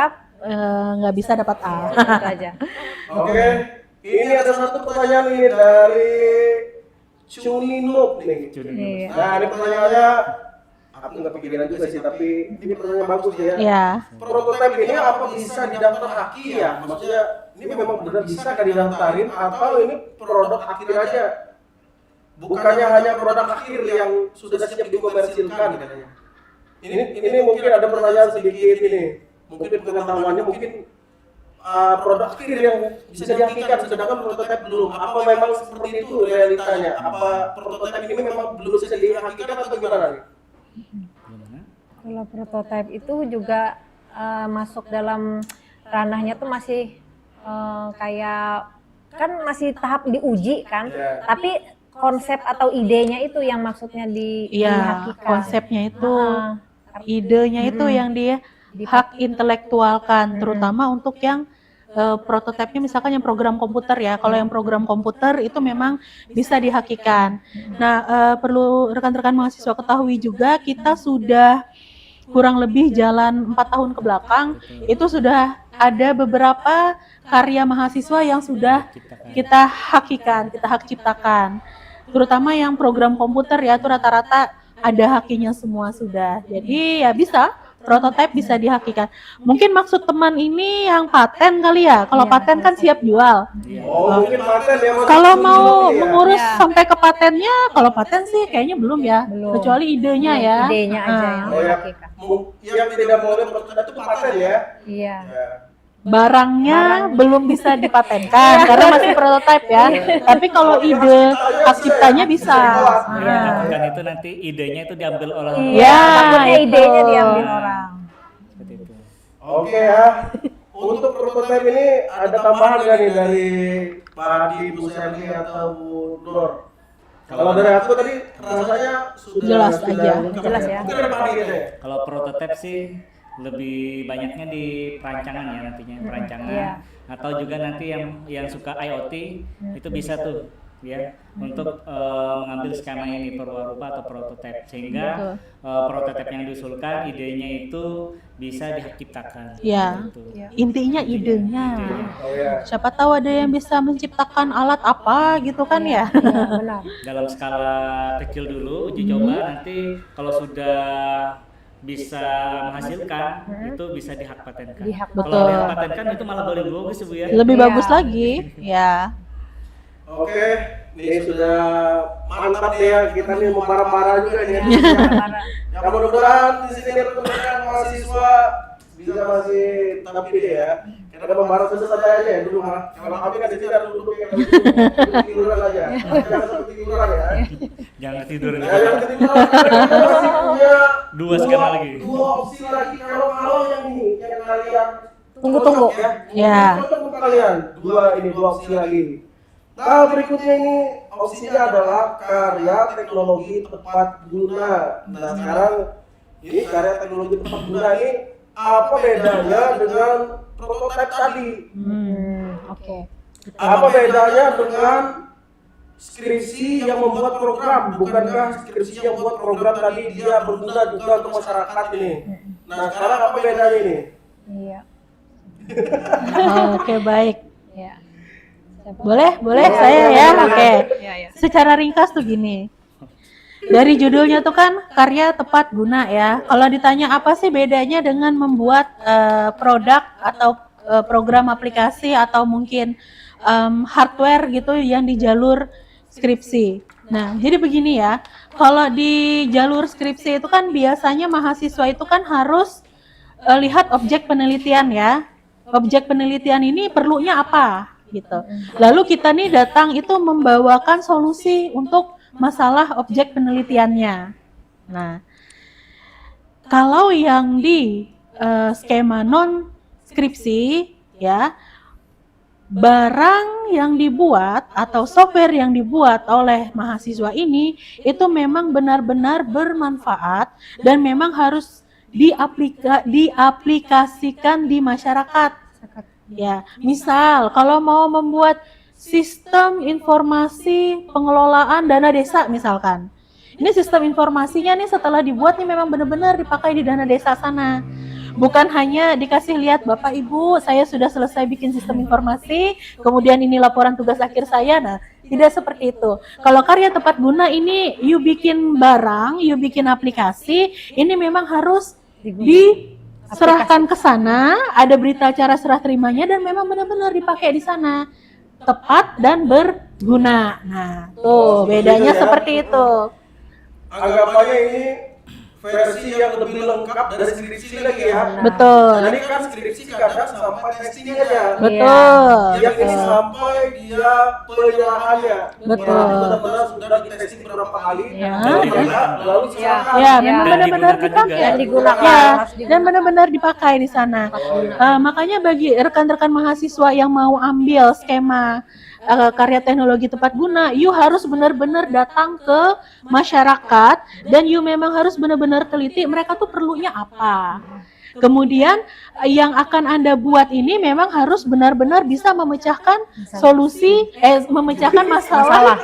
nggak bisa dapat A. Itu aja. Oke, ini ada satu pertanyaan nih dari Chuninop nih. Iya. Nah, ini pertanyaannya aku nggak pikiran juga sih, tapi ini pertanyaan bagus ya. Ya, Prototipe ini apa bisa didaftar haki ya? Maksudnya ini memang benar bisa kan didaftarin atau ini produk akhir aja? Bukannya hanya produk akhir yang sudah siap dikomersilkan katanya. Ini mungkin ada pertanyaan sedikit ini. Mungkin pengetahuannya mungkin produk akhir yang bisa dihakikan sedangkan prototipe belum. Apa memang seperti itu realitanya? Apa prototipe ini memang belum bisa dihakikan atau gimana nih? Kalau prototipe itu juga masuk dalam ranahnya tuh masih kayak kan masih tahap diuji kan, tapi konsep atau idenya itu yang maksudnya iya, dihakikan. konsepnya itu, idenya itu yang dia hak intelektualkan, terutama untuk yang prototipenya misalkan yang program komputer ya. Kalau yang program komputer itu memang bisa dihakikan. Nah, perlu rekan-rekan mahasiswa ketahui juga kita sudah kurang lebih jalan 4 tahun ke belakang itu sudah ada beberapa karya mahasiswa yang sudah kita hakikan, kita hak ciptakan. Terutama yang program komputer ya, itu rata-rata ada hakinya semua sudah. Jadi ya bisa prototipe bisa dihakikan. Mungkin maksud teman ini yang paten kali ya. Kalau paten kan siap jual. Oh, mungkin paten ya. Kalau mau mengurus sampai ke patennya, kalau paten sih kayaknya belum ya. Belum. Kecuali idenya ya. Idenya aja yang Oh ya, dihakikan. yang tidak boleh prototipe itu paten ya. Iya. Barangnya belum bisa dipatenkan karena masih prototipe ya. Tapi kalau ide hak ciptanya bisa. Ya, bukan itu nanti idenya itu diambil oleh Ya, Takutnya itu. idenya diambil orang. seperti itu. Oke ya. Untuk prototipe ini ada tambahan nggak nih dari Pak Adi, Bu Selly atau Bu Nur? Kalau dari aku tadi rasanya sudah Jelas aja. Jelas ya. Mungkin ada Pak Adi deh. Kalau prototipe sih lebih banyaknya di perancangan ya nantinya, perancangan Iya. atau juga nanti yang suka IoT itu bisa tuh ya untuk mengambil skema ini perwarupa atau prototipe sehingga prototipe yang diusulkan idenya itu bisa diciptakan. Ya. Gitu. Intinya idenya. Oh ya. Siapa tahu ada yang bisa menciptakan alat apa gitu kan ya. Iya, benar. Dalam skala kecil dulu uji coba, nanti kalau sudah bisa menghasilkan itu bisa dihak patenkan. Dihak Kalau Betul. dihak patenkan itu malah lebih bagus Bu ya. Lebih Iya. bagus lagi. Ya. Oke, Ini sudah mantap ya, kita nih mau marah-marah juga nih. Ya mudah-mudahan di sini rekan-rekan mahasiswa bisa masih tapi ya. Kita membahas santai aja ya dulu mah. Kalau kami kan di sini harus duduk ya, tiduran aja. Jangan seperti tiduran ya. Jangan tidur. Ya, jangan tiduran. Kita masih punya Dua sekarang lagi. Dua opsi lagi kalau yang ini yang kalian Tunggu. ya. Ya. Cocok untuk kalian. Dua opsi lagi. Nah, berikutnya ini opsinya adalah karya teknologi tepat guna. Nah, sekarang ini karya teknologi tepat guna ini apa bedanya dengan prototipe tadi? Oke. Apa bedanya dengan skripsi yang membuat program? Bukankah skripsi yang membuat program tadi dia berguna juga untuk masyarakat ini? Nah, sekarang apa bedanya ini? Iya. Oke, baik. Ya. Boleh saya ya. Oke. Ya. Secara ringkas tuh gini. Dari judulnya tuh kan karya tepat guna ya. Kalau ditanya apa sih bedanya dengan membuat produk atau program aplikasi atau mungkin hardware gitu yang di jalur skripsi. Nah, jadi begini ya. Kalau di jalur skripsi itu kan biasanya mahasiswa itu kan harus lihat objek penelitian ya. Objek penelitian ini perlunya apa gitu. Lalu kita nih datang itu membawakan solusi untuk masalah objek penelitiannya. Nah, kalau yang di skema non skripsi ya, barang yang dibuat atau software yang dibuat oleh mahasiswa ini itu memang benar-benar bermanfaat dan memang harus diaplikasikan di masyarakat. Ya, misal kalau mau membuat sistem informasi pengelolaan dana desa misalkan. Ini sistem informasinya nih setelah dibuat nih memang benar-benar dipakai di dana desa sana. Bukan hanya dikasih lihat Bapak Ibu, saya sudah selesai bikin sistem informasi, kemudian ini laporan tugas akhir saya. Nah, tidak seperti itu. Kalau karya tepat guna ini you bikin barang, you bikin aplikasi, ini memang harus diserahkan ke sana, ada berita acara serah terimanya dan memang benar-benar dipakai di sana. Tepat dan berguna. Nah, tuh bedanya seperti itu. Anggapannya ini versi yang lebih lengkap dari skripsi lagi ya. Betul. Jadi kan skripsi kadang sampai testingnya ya. Betul. Yang ini sampai dia penyerahannya. Betul. Berarti benar-benar sudah ditesting beberapa kali. Ya. Lalu diserahkan. Ya, memang Dan benar-benar digunakan dipakai. juga. Dan digunakan. Ya, Harus digunakan. dan benar-benar dipakai di sana. Makanya bagi rekan-rekan mahasiswa yang mau ambil skema karya teknologi tepat guna, you harus benar-benar datang ke masyarakat dan you memang harus benar-benar teliti mereka tuh perlunya apa. Kemudian yang akan Anda buat ini memang harus benar-benar bisa memecahkan solusi, memecahkan masalah.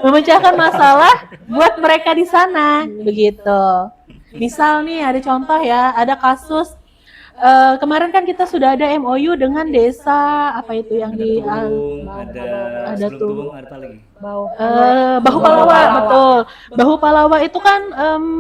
Memecahkan masalah buat mereka di sana, begitu. Misal nih ada contoh ya, ada kasus kemarin kan kita sudah ada MOU dengan desa apa itu yang di ada tuh. ada apa lagi? Bahu Palawa, betul. Bahu Palawa itu kan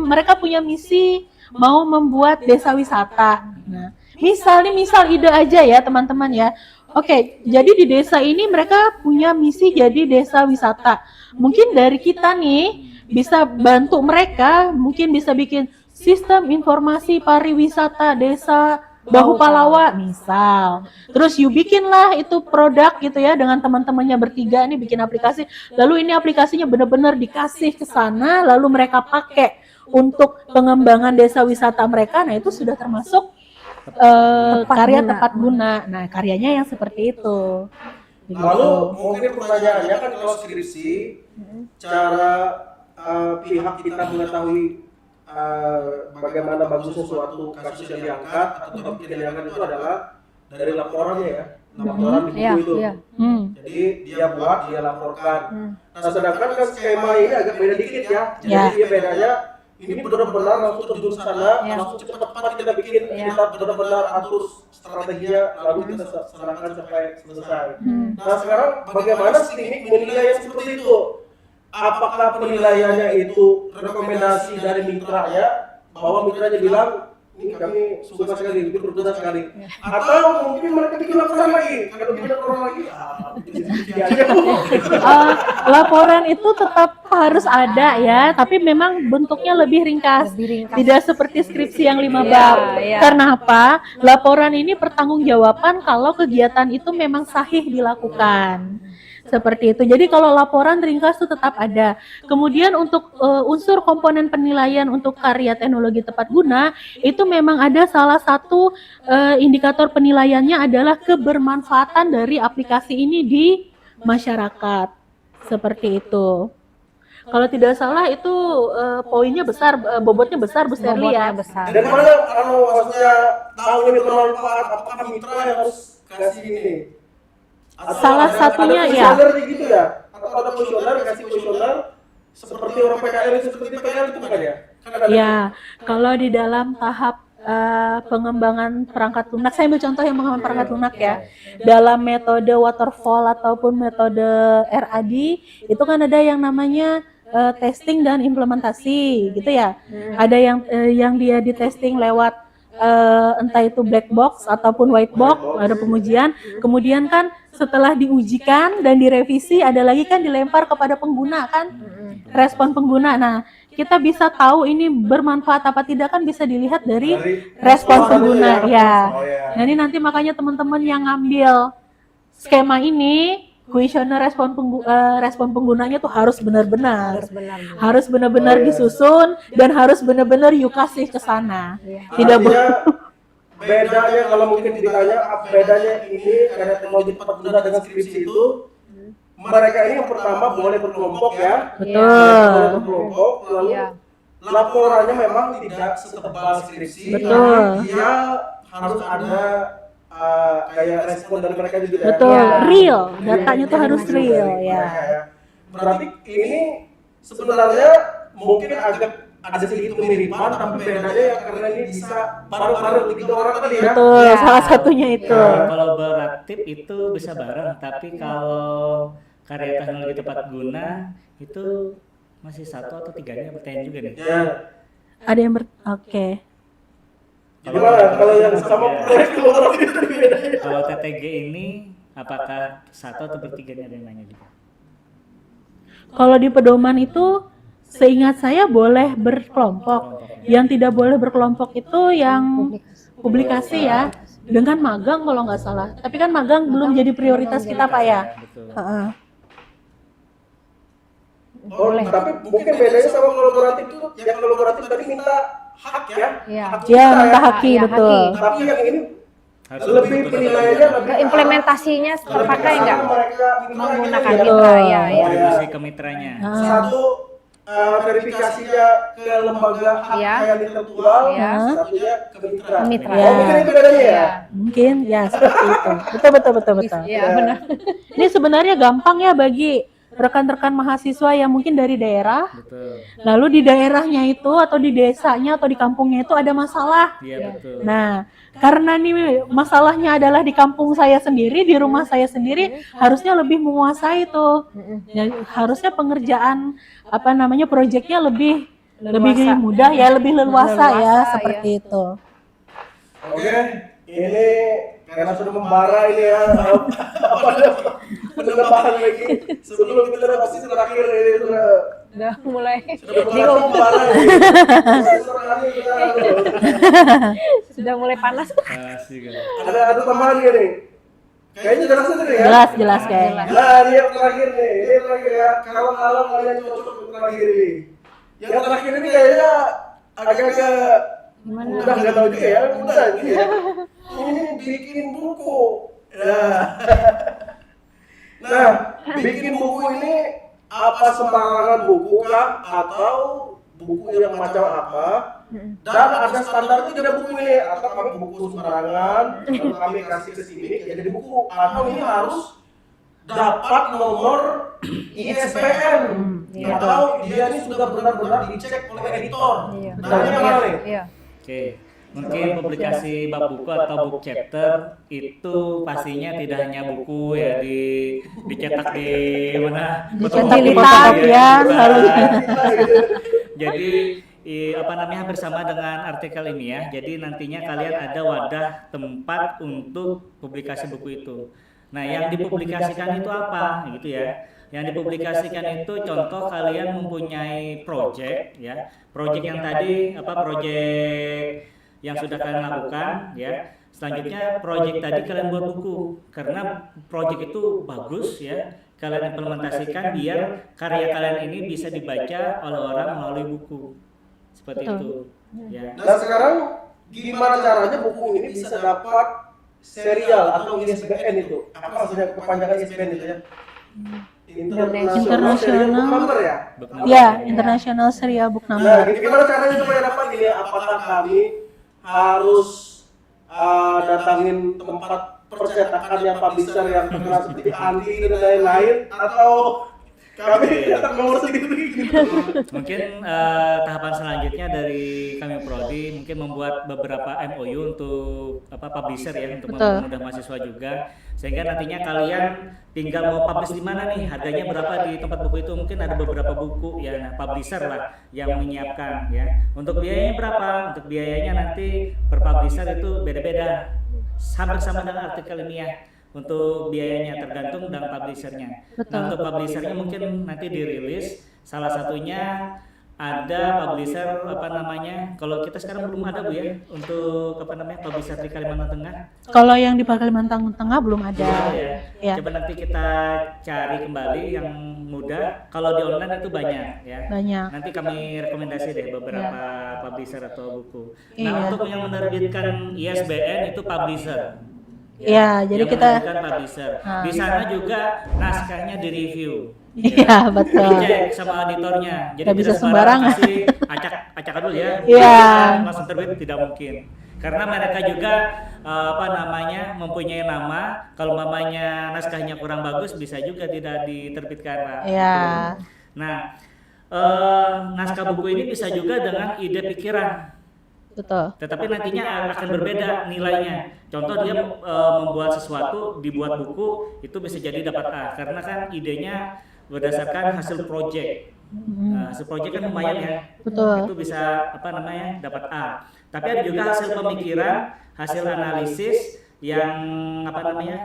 mereka punya misi mau membuat desa wisata. Nah, misal ide aja ya teman-teman ya. Oke, jadi di desa ini mereka punya misi jadi desa wisata. Mungkin dari kita nih bisa bantu mereka, mungkin bisa bikin sistem informasi pariwisata desa Bahu Palawa misal. Terus you bikinlah itu produk gitu ya dengan teman-temannya bertiga nih bikin aplikasi. Lalu ini aplikasinya benar-benar dikasih ke sana lalu mereka pakai untuk pengembangan desa wisata mereka. Nah, itu sudah termasuk karya tepat guna. Nah, karyanya yang seperti itu. Lalu mungkin pertanyaannya kan kalau skripsi cara pihak kita mengetahui bagaimana bagusnya suatu kasus yang diangkat atau topik yang diangkat itu adalah dari laporannya ya, laporan di buku itu. Jadi dia buat, dia laporkan. Nah, sedangkan kan skema ini agak beda dikit ya. Jadi dia bedanya ini benar-benar langsung terjun sana, langsung cepat-cepat kita bikin, kita benar-benar atur strateginya, lalu kita serahkan sampai selesai. Nah, sekarang bagaimana teknik menilai yang seperti itu? Apakah penilaiannya itu rekomendasi dari mitranya, bahwa mitranya bilang ini kami suka sekali, ini berguna sekali. Atau mungkin mereka bikin laporan lagi, kalau bikin laporan lagi, Laporan itu tetap harus ada ya, tapi memang bentuknya lebih ringkas. Tidak seperti skripsi yang 5 bab. Karena apa? Laporan ini pertanggungjawaban kalau kegiatan itu memang sahih dilakukan. Seperti itu. Jadi kalau laporan ringkas itu tetap ada. Kemudian untuk unsur komponen penilaian untuk karya teknologi tepat guna, itu memang ada salah satu indikator penilaiannya adalah kebermanfaatan dari aplikasi ini di masyarakat. Seperti itu. Kalau tidak salah itu poinnya besar, bobotnya besar, Bu Sterli ya. Besar. dan mana kalau maksudnya tahu ini bermanfaat, apakah mitra yang harus kasih ini? Atau Salah satunya ada ya. kuesioner gitu ya? Atau ada kuesioner, kasih kuesioner seperti orang PKL itu, seperti PKL itu bukan ya? Kan ada Ya, kalau di dalam tahap pengembangan perangkat lunak, saya ambil contoh yang pengembangan perangkat lunak ya. Dalam metode waterfall ataupun metode RAD, itu kan ada yang namanya testing dan implementasi, gitu ya. Ada yang dia di testing lewat entah itu black box ataupun white box, ada pengujian. Kemudian kan setelah diujikan dan direvisi, ada lagi kan dilempar kepada pengguna kan, respon pengguna. Nah, kita bisa tahu ini bermanfaat apa tidak kan bisa dilihat dari respon pengguna ya. Nah, ini nanti makanya teman-teman yang ngambil skema ini, kuesioner respon penggunanya tuh harus benar-benar disusun dan harus benar-benar you kasih ke sana. Tidak Artinya, bedanya kalau mungkin ditanya apa bedanya ini karena teknologi tepat guna dengan skripsi itu, mereka ini yang pertama boleh berkelompok ya. Boleh berkelompok, lalu laporannya memang tidak setebal skripsi. Dia harus ada kayak respon dari mereka juga. Betul, real, datanya tuh harus real ya. Berarti ini sebenarnya mungkin agak ada sedikit kemiripan, tapi bedanya ya karena ini bisa bareng-bareng 3 orang tadi ya. Betul, salah satunya itu. Kolaboratif itu bisa bareng, tapi kalau karya teknologi tepat guna itu masih 1 atau 3-nya pertanyaan juga nih. Ya. Ada yang oke. Gimana kalau yang sama proyek kolaboratif itu bedanya? Kalau TTG ini apakah 1 atau bertiganya, ada yang nanya juga. Kalau di pedoman itu seingat saya boleh berkelompok. Yang tidak boleh berkelompok itu yang publikasi ya, dengan magang kalau nggak salah. Tapi kan magang belum jadi prioritas kita Pak ya. Betul. Oh, tapi mungkin bedanya sama kolaboratif itu, yang kolaboratif tadi minta hak ya. Hak Ya, kita minta haki betul. Tapi yang ini Harus lebih penilaiannya lebih Implementasinya terpakai nggak? mereka Menggunakan gitu. mitra ya. kontribusi ke mitranya. Satu verifikasinya ke lembaga hak Ya. kekayaan intelektual, Ya. satunya ke mitra. Ke mitra. Oh, mungkin itu bedanya ya. Mungkin ya seperti itu. Betul. Iya benar. Ini sebenarnya gampang ya bagi rekan-rekan mahasiswa yang mungkin dari daerah. Betul. Lalu di daerahnya itu atau di desanya atau di kampungnya itu ada masalah. Iya betul. Nah, karena nih masalahnya adalah di kampung saya sendiri, di rumah saya sendiri, harusnya lebih menguasai tuh. Dan harusnya pengerjaan proyeknya lebih mudah ya, lebih leluasa ya, seperti itu. Oke, ini karena sudah membara ini ya, penambahan lagi. Sebelum kita pasti terakhir ini Udah mulai sudah membara. sudah mulai panas. Makasih juga. Ada tambahan nih. Kayaknya jelas tadi ya. Jelas kayaknya. Nah, ini yang terakhir nih. Ini yang terakhir ya. Kalau kalian cocok untuk terakhir ini. Yang terakhir ini kayaknya agak-agak udah nggak tahu juga ya. Udah gitu ya. Ini bikin buku. Nah, bikin buku ini apa sembarangan buku kah atau buku yang macam apa? Dan ada standar tidak buku ini atau kami buku sembarangan lalu kami kasih ke sini jadi buku atau ini harus dapat nomor ISBN atau dia ini sudah benar-benar dicek oleh editor. Nah, ini yang mana nih? Iya. Oke, mungkin publikasi bab buku atau book chapter itu pastinya tidak hanya buku ya dicetak di mana? Dicetak di litab ya, lalu. Jadi hampir sama dengan artikel ini ya. Jadi nantinya kalian ada wadah tempat untuk publikasi buku itu. Nah, yang dipublikasikan itu apa gitu ya? Yang dipublikasikan itu contoh kalian mempunyai project ya. Project yang tadi project yang sudah kalian lakukan ya. Selanjutnya project tadi kalian buat buku. Karena project itu bagus ya. Kalian implementasikan biar karya kalian ini bisa dibaca oleh orang melalui buku. Seperti itu ya. Nah sekarang gimana caranya buku ini bisa dapat serial atau ISBN itu? Apa maksudnya kepanjangan ISBN itu ya? International Serial Book Number ya? Ya, International Serial Book Nah, Number. gimana caranya supaya dapat ini? Apakah kami harus datangin tempat percetakan yang publisher yang terkenal seperti Andi dan lain-lain, atau kami datang nomor sendiri gitu? Mungkin tahapan selanjutnya dari kami Prodi mungkin membuat beberapa MOU untuk publisher ya, untuk mempermudah mahasiswa juga, sehingga nantinya kalian tinggal mau publish di mana nih, harganya berapa di tempat buku itu. Mungkin ada beberapa buku ya, nah, publisher lah yang menyiapkan ya. Untuk biayanya berapa? Untuk biayanya nanti per publisher itu beda-beda, hampir sama dengan artikel ilmiah. Untuk biayanya tergantung dengan publishernya. Nah, untuk publishernya mungkin nanti dirilis. Salah satunya ada publisher kalau kita sekarang belum ada Bu ya, untuk publisher di Kalimantan Tengah. Kalau yang di Kalimantan Tengah belum ada. Ya. Coba nanti kita cari kembali yang mudah. Kalau di online itu banyak ya. Banyak. Nanti kami rekomendasi deh beberapa publisher atau buku. Nah, untuk yang menerbitkan ISBN itu publisher. Ya, jadi kita publisher. Di sana juga naskahnya direview. Iya, betul. Dicek sama editornya. Jadi Nggak bisa tidak sembarangan. kasih acak dulu ya. Iya. Langsung terbit tidak mungkin. Karena mereka juga mempunyai nama. Kalau namanya naskahnya kurang bagus bisa juga tidak diterbitkan, Pak. Iya. Nah, naskah buku ini bisa juga dengan ide pikiran. Betul. Tetapi nantinya akan berbeda nilainya. Contoh dia membuat sesuatu, dibuat buku, itu bisa jadi dapat A. Karena kan idenya berdasarkan hasil project. Hasil project kan lumayan ya. Betul. Itu bisa dapat A. Tapi ada juga hasil pemikiran, hasil analisis yang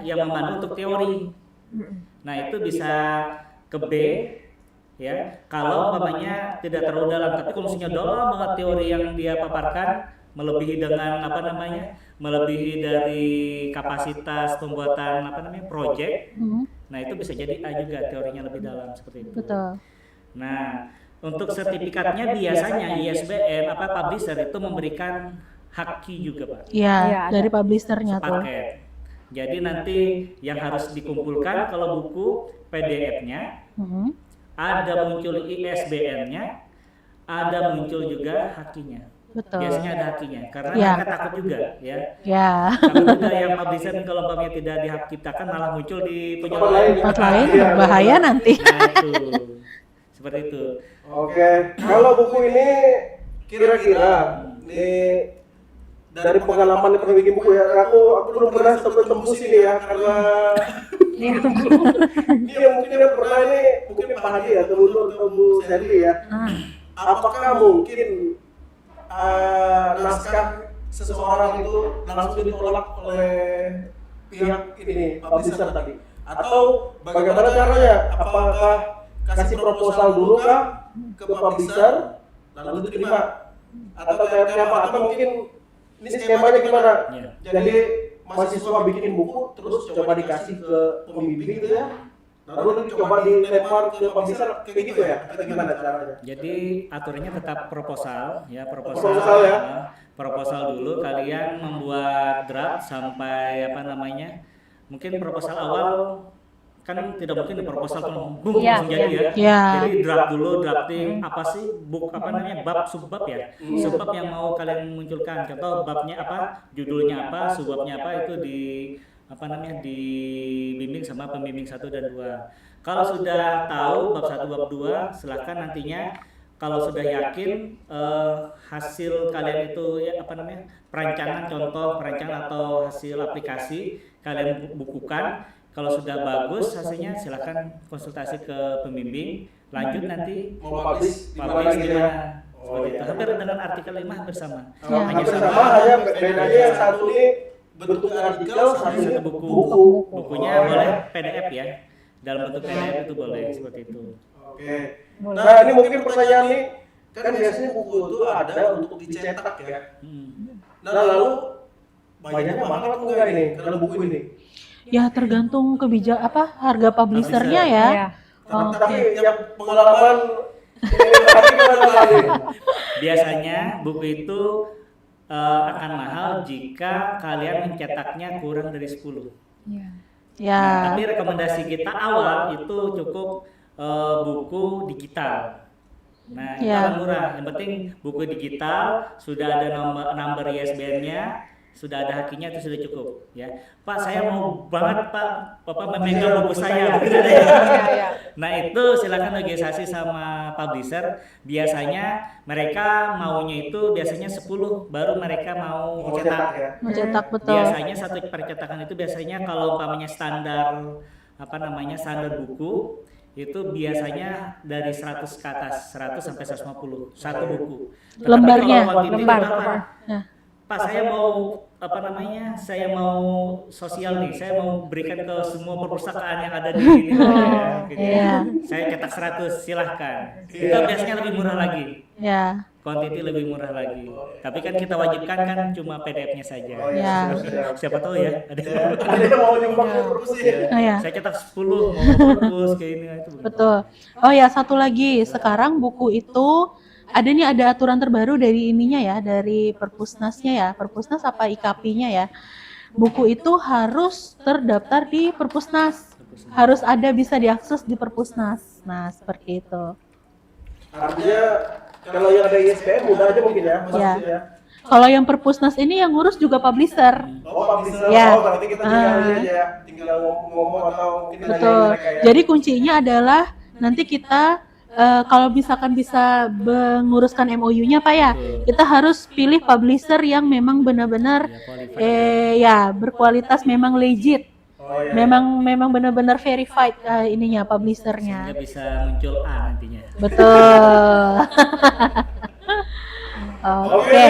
yang memandu untuk teori. Nah, itu bisa ke B ya, kalau tidak terlalu dalam. Tapi kalau misalnya dalam banget teori yang dia paparkan, melebihi dengan melebihi dari kapasitas pembuatan project, nah itu bisa jadi A juga, teorinya lebih dalam seperti itu. Betul. Nah, untuk sertifikatnya biasanya ISBN publisher itu memberikan hak key juga, Pak. Iya, dari publishernya tuh. Paket. Jadi nanti yang harus dikumpulkan kalau buku PDF-nya, ada muncul ISBN-nya, ada muncul juga hakinya. Betul. Biasanya ada hakinya, karena mereka takut juga ya. Ya. Takut juga yang publisher kalau umpamanya tidak dihak ciptakan malah muncul di punya Tempat lain berbahaya nanti. Nah, itu. Seperti itu. Oke, kalau buku ini kira-kira dari pengalaman yang pernah bikin buku ya, aku belum pernah sampai tembus ini ya, karena ini yang mungkin yang pernah ini mungkin Pak Hadi ya, tembus jadi ya. Apakah mungkin naskah seseorang itu langsung ditolak oleh pihak ini publisher tadi, atau bagaimana caranya? Apakah kasih proposal dulu kah ke publisher lalu diterima, atau kayak apa, atau mungkin ini skemanya gimana? Jadi mahasiswa bikin buku terus coba dikasih ke pembimbing gitu ya, lalu coba dilempar ke publisher kayak gitu ya, atau gimana caranya? Jadi aturannya tetap proposal ya, Proposal ya. Proposal dulu, kalian membuat draft sampai mungkin proposal awal kan tidak mungkin di proposal langsung jadi ya. Jadi draft dulu, drafting apa sih bab subbab ya. Subbab yang mau kalian munculkan. Contoh babnya apa, judulnya apa, subbabnya apa, itu dibimbing sama pembimbing 1 dan 2. Kalau sudah tahu bab 1, bab 2, silahkan nantinya kalau sudah yakin hasil kalian itu perancangan atau hasil aplikasi kalian bukukan. Kalau sudah bagus hasilnya, silakan konsultasi ke pembimbing. Lanjut nanti mau publish di mana. Seperti itu. Hampir dengan artikel 5 hampir sama. Ya. Hampir sama, hanya bedanya yang satu ini bentuk artikel, satu ini Satu buku. buku. Bukunya Oh, boleh ya. PDF ya. Dalam bentuk PDF itu boleh seperti itu. Oke. Nah, ini mungkin pertanyaan nih, kan biasanya buku itu ada untuk dicetak ya. Nah, lalu bayarnya mahal atau enggak ini kalau buku ini? Ya tergantung harga publishernya ya. Iya. Tapi yang pengalaman ini tadi gimana tadi? Biasanya buku itu akan mahal jika kalian mencetaknya kurang dari 10. Iya. Ya. Nah, tapi rekomendasi kita awal itu cukup buku digital. Nah, itu Ya. akan murah. Yang penting buku digital sudah ada nomor ISBN-nya, sudah ada hakinya, itu sudah cukup. Ya, Pak, saya mau banget Pak, Bapak memegang buku saya. Iya. Nah, itu silakan negosiasi sama publisher. Biasanya mereka maunya itu biasanya 10 baru mereka mau Mau cetak. cetak ya. Mencetak betul. Biasanya satu percetakan itu biasanya kalau umpamanya standar standar buku itu biasanya dari 100 ke atas, 100 sampai 150 satu buku. Tetapi Lembarnya, kalau quantity lembar. berapa? Nah. Pak, saya mau saya mau sosial nih, saya mau berikan ke semua perpustakaan yang ada di sini. Gitu. Iya. Saya cetak 100, silahkan. Itu biasanya lebih murah lagi. Ya. Quantity lebih murah lagi. Tapi kan kita wajibkan kan cuma PDF-nya saja. Ya. Siapa tahu ya, ada Ada yang mau nyumbang ke perpus ya. Oh ya. saya cetak 10 mau perpus kayak ini itu. Betul. Oh ya, satu lagi. Sekarang buku itu ada aturan terbaru dari ininya ya, dari Perpusnasnya ya. Perpusnas apa IKP-nya ya. Buku itu harus terdaftar di Perpusnas. Harus bisa diakses di Perpusnas. Nah, seperti itu. Artinya kalau yang ada ISBN mudah aja mungkin ya. Ya. maksudnya. Kalau yang Perpusnas ini yang ngurus juga publisher. Oh, publisher. Ya. Oh, berarti kita tinggal ini aja ya. Tinggal ngomong atau mungkin nanyain Betul. mereka ya. Jadi kuncinya adalah nanti kita kalau misalkan bisa menguruskan MOU-nya Pak ya, kita harus pilih publisher yang memang benar-benar berkualitas, memang legit. Oh, ya. Memang benar-benar verified ininya publishernya. Sehingga bisa muncul A nantinya. Betul. Oke, Oke.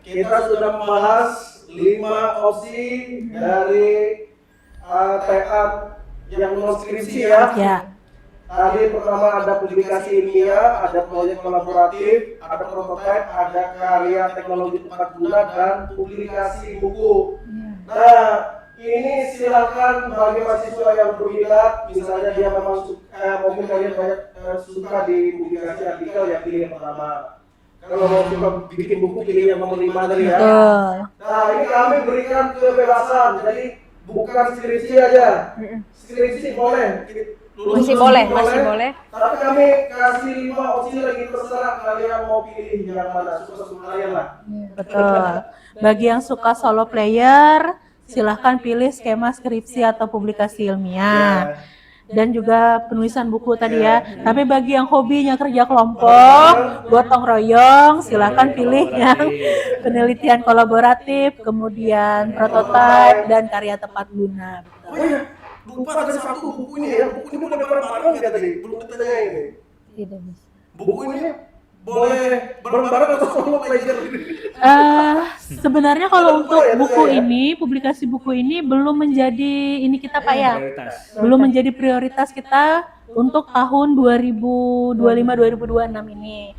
kita sudah membahas 5 opsi dari TA yang non skripsi ya. Ya. Tadi pertama ada publikasi ilmiah, ada proyek kolaboratif, ada prototipe, ada karya teknologi tepat guna dan publikasi buku. Nah, ini silakan bagi mahasiswa yang berminat, misalnya dia memang mungkin kalian banyak suka di publikasi artikel, ya pilih yang pertama. Kalau mau suka bikin buku, pilih yang nomor 5 tadi ya. Betul. Nah, ini kami berikan kebebasan, jadi bukan skripsi aja. Skripsi boleh. Masih boleh. Tapi kami kasih 5 opsi lagi, terserah kalian mau pilih yang mana, suka-suka kalian lah. Betul. Bagi yang suka solo player, silahkan pilih skema skripsi atau publikasi ilmiah. Dan juga penulisan buku tadi ya. Tapi bagi yang hobinya kerja kelompok, gotong royong, silahkan pilih yang penelitian kolaboratif, kemudian prototipe dan karya tepat guna. Oh iya, lupa ada satu buku ini ya. Buku ini boleh bareng-bareng nggak tadi? Belum ditanya ini. Tidak bisa. Buku ini boleh bareng-bareng atau solo player? Sebenarnya kalau untuk buku ini, publikasi buku ini belum menjadi ini kita Pak ya. Prioritas. Belum menjadi prioritas kita untuk tahun 2025-2026 ini.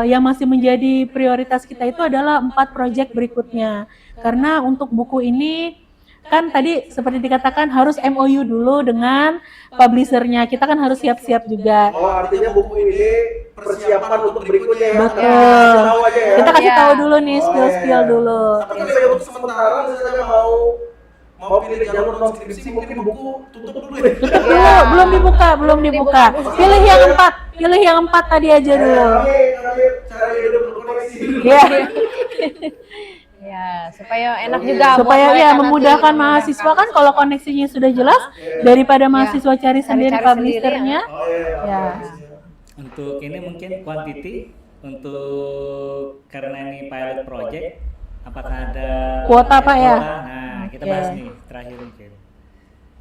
Yang masih menjadi prioritas kita itu adalah 4 proyek berikutnya. Karena untuk buku ini kan tadi seperti dikatakan harus MOU dulu dengan publishernya. Kita kan harus siap-siap juga. Oh, artinya buku ini persiapan untuk berikutnya ya. Betul. Kasih tahu aja ya. Kita kasih Ya. tahu dulu nih Oh, skill-skill iya. dulu. Tapi kan kalau untuk sementara misalnya mau pilih jalur non skripsi, mungkin buku tutup dulu ya. Tutup dulu, belum dibuka. Pilih yang 4 tadi aja dulu. Kami cari dulu berkoneksi dulu. Ya, Ya, supaya enak juga. buat supaya mereka ya nanti memudahkan mahasiswa kan kalau koneksinya sudah jelas daripada mahasiswa cari sendiri cari publishernya. Oh iya. Ya. Untuk ini mungkin quantity untuk karena ini pilot project, apakah ada Kuota, Pak, ya? Nah, kita Oke. bahas nih terakhir mungkin.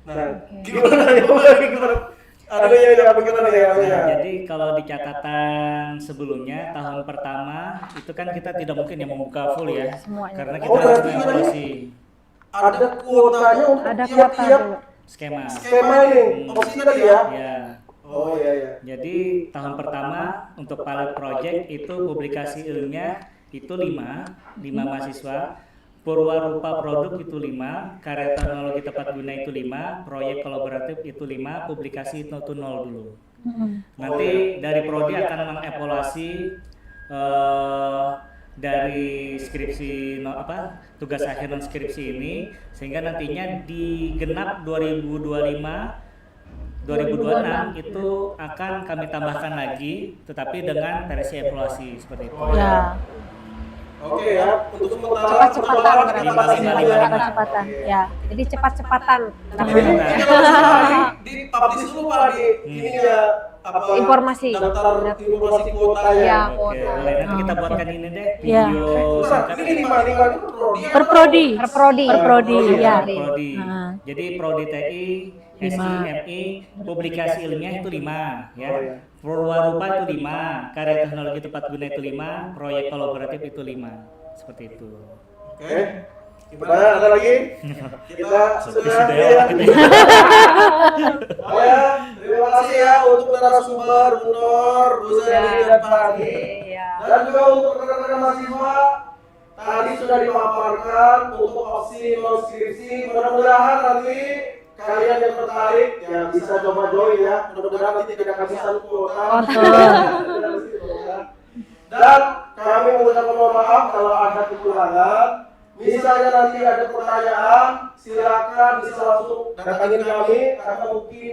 Nah, gimana ya? Gimana? Aduh ya, apa gimana ya? Nah, jadi kalau di catatan sebelumnya tahun pertama itu kan kita tidak mungkin yang membuka full ya, Semuanya. karena kita Oh, harus berarti mengevaluasi Ada kuotanya untuk Ada kuota tiap-tiap dulu. skema. skema ini, opsi tadi ya? Ya, Oh iya iya. jadi tahun pertama untuk pilot project itu publikasi ilmiah itu 5 mahasiswa. Purwarupa produk itu 5, karya teknologi tepat guna itu 5, proyek kolaboratif itu 5, publikasi itu 0 dulu. Nanti dari prodi akan mengevaluasi dari skripsi tugas akhir dan skripsi ini, sehingga nantinya di genap 2026 itu akan kami tambahkan lagi, tetapi dengan versi evaluasi seperti itu. Ya, Oke ya, untuk sementara Cepat-cepatan berarti. Lima, lima. Cepat-cepatan. Ya, jadi cepat-cepatan. Tapi ini di publish dulu Pak di ini ya apa Informasi. daftar informasi kuotanya. Ya, Oke, kuota. boleh. Nanti kita buatkan ini deh Ya. video Ustaz, ini lima itu prodi. per prodi. Perprodi. Perprodi, ya. prodi. Nah. Jadi prodi TI, SI, MI, publikasi ilmiah itu 5 ya. Oh, ya. Purwarupa itu 5, karya teknologi tepat guna itu 5, proyek kolaboratif itu 5. Seperti itu. Oke. Gimana ada lagi? Kita sudah Sudah ya. gitu. Ya, terima kasih ya untuk narasumber Bu Nur, Bu Zeli dan Pak Adi. Iya. Dan juga untuk rekan-rekan mahasiswa tadi sudah dipaparkan untuk opsi non skripsi. Mudah-mudahan nanti kalian yang tertarik ya bisa coba join ya. Mudah-mudahan nanti tidak kehabisan kuota. Dan kami mengucapkan mohon maaf kalau ada kekurangan. Misalnya nanti ada pertanyaan, silakan bisa langsung datangin kami karena mungkin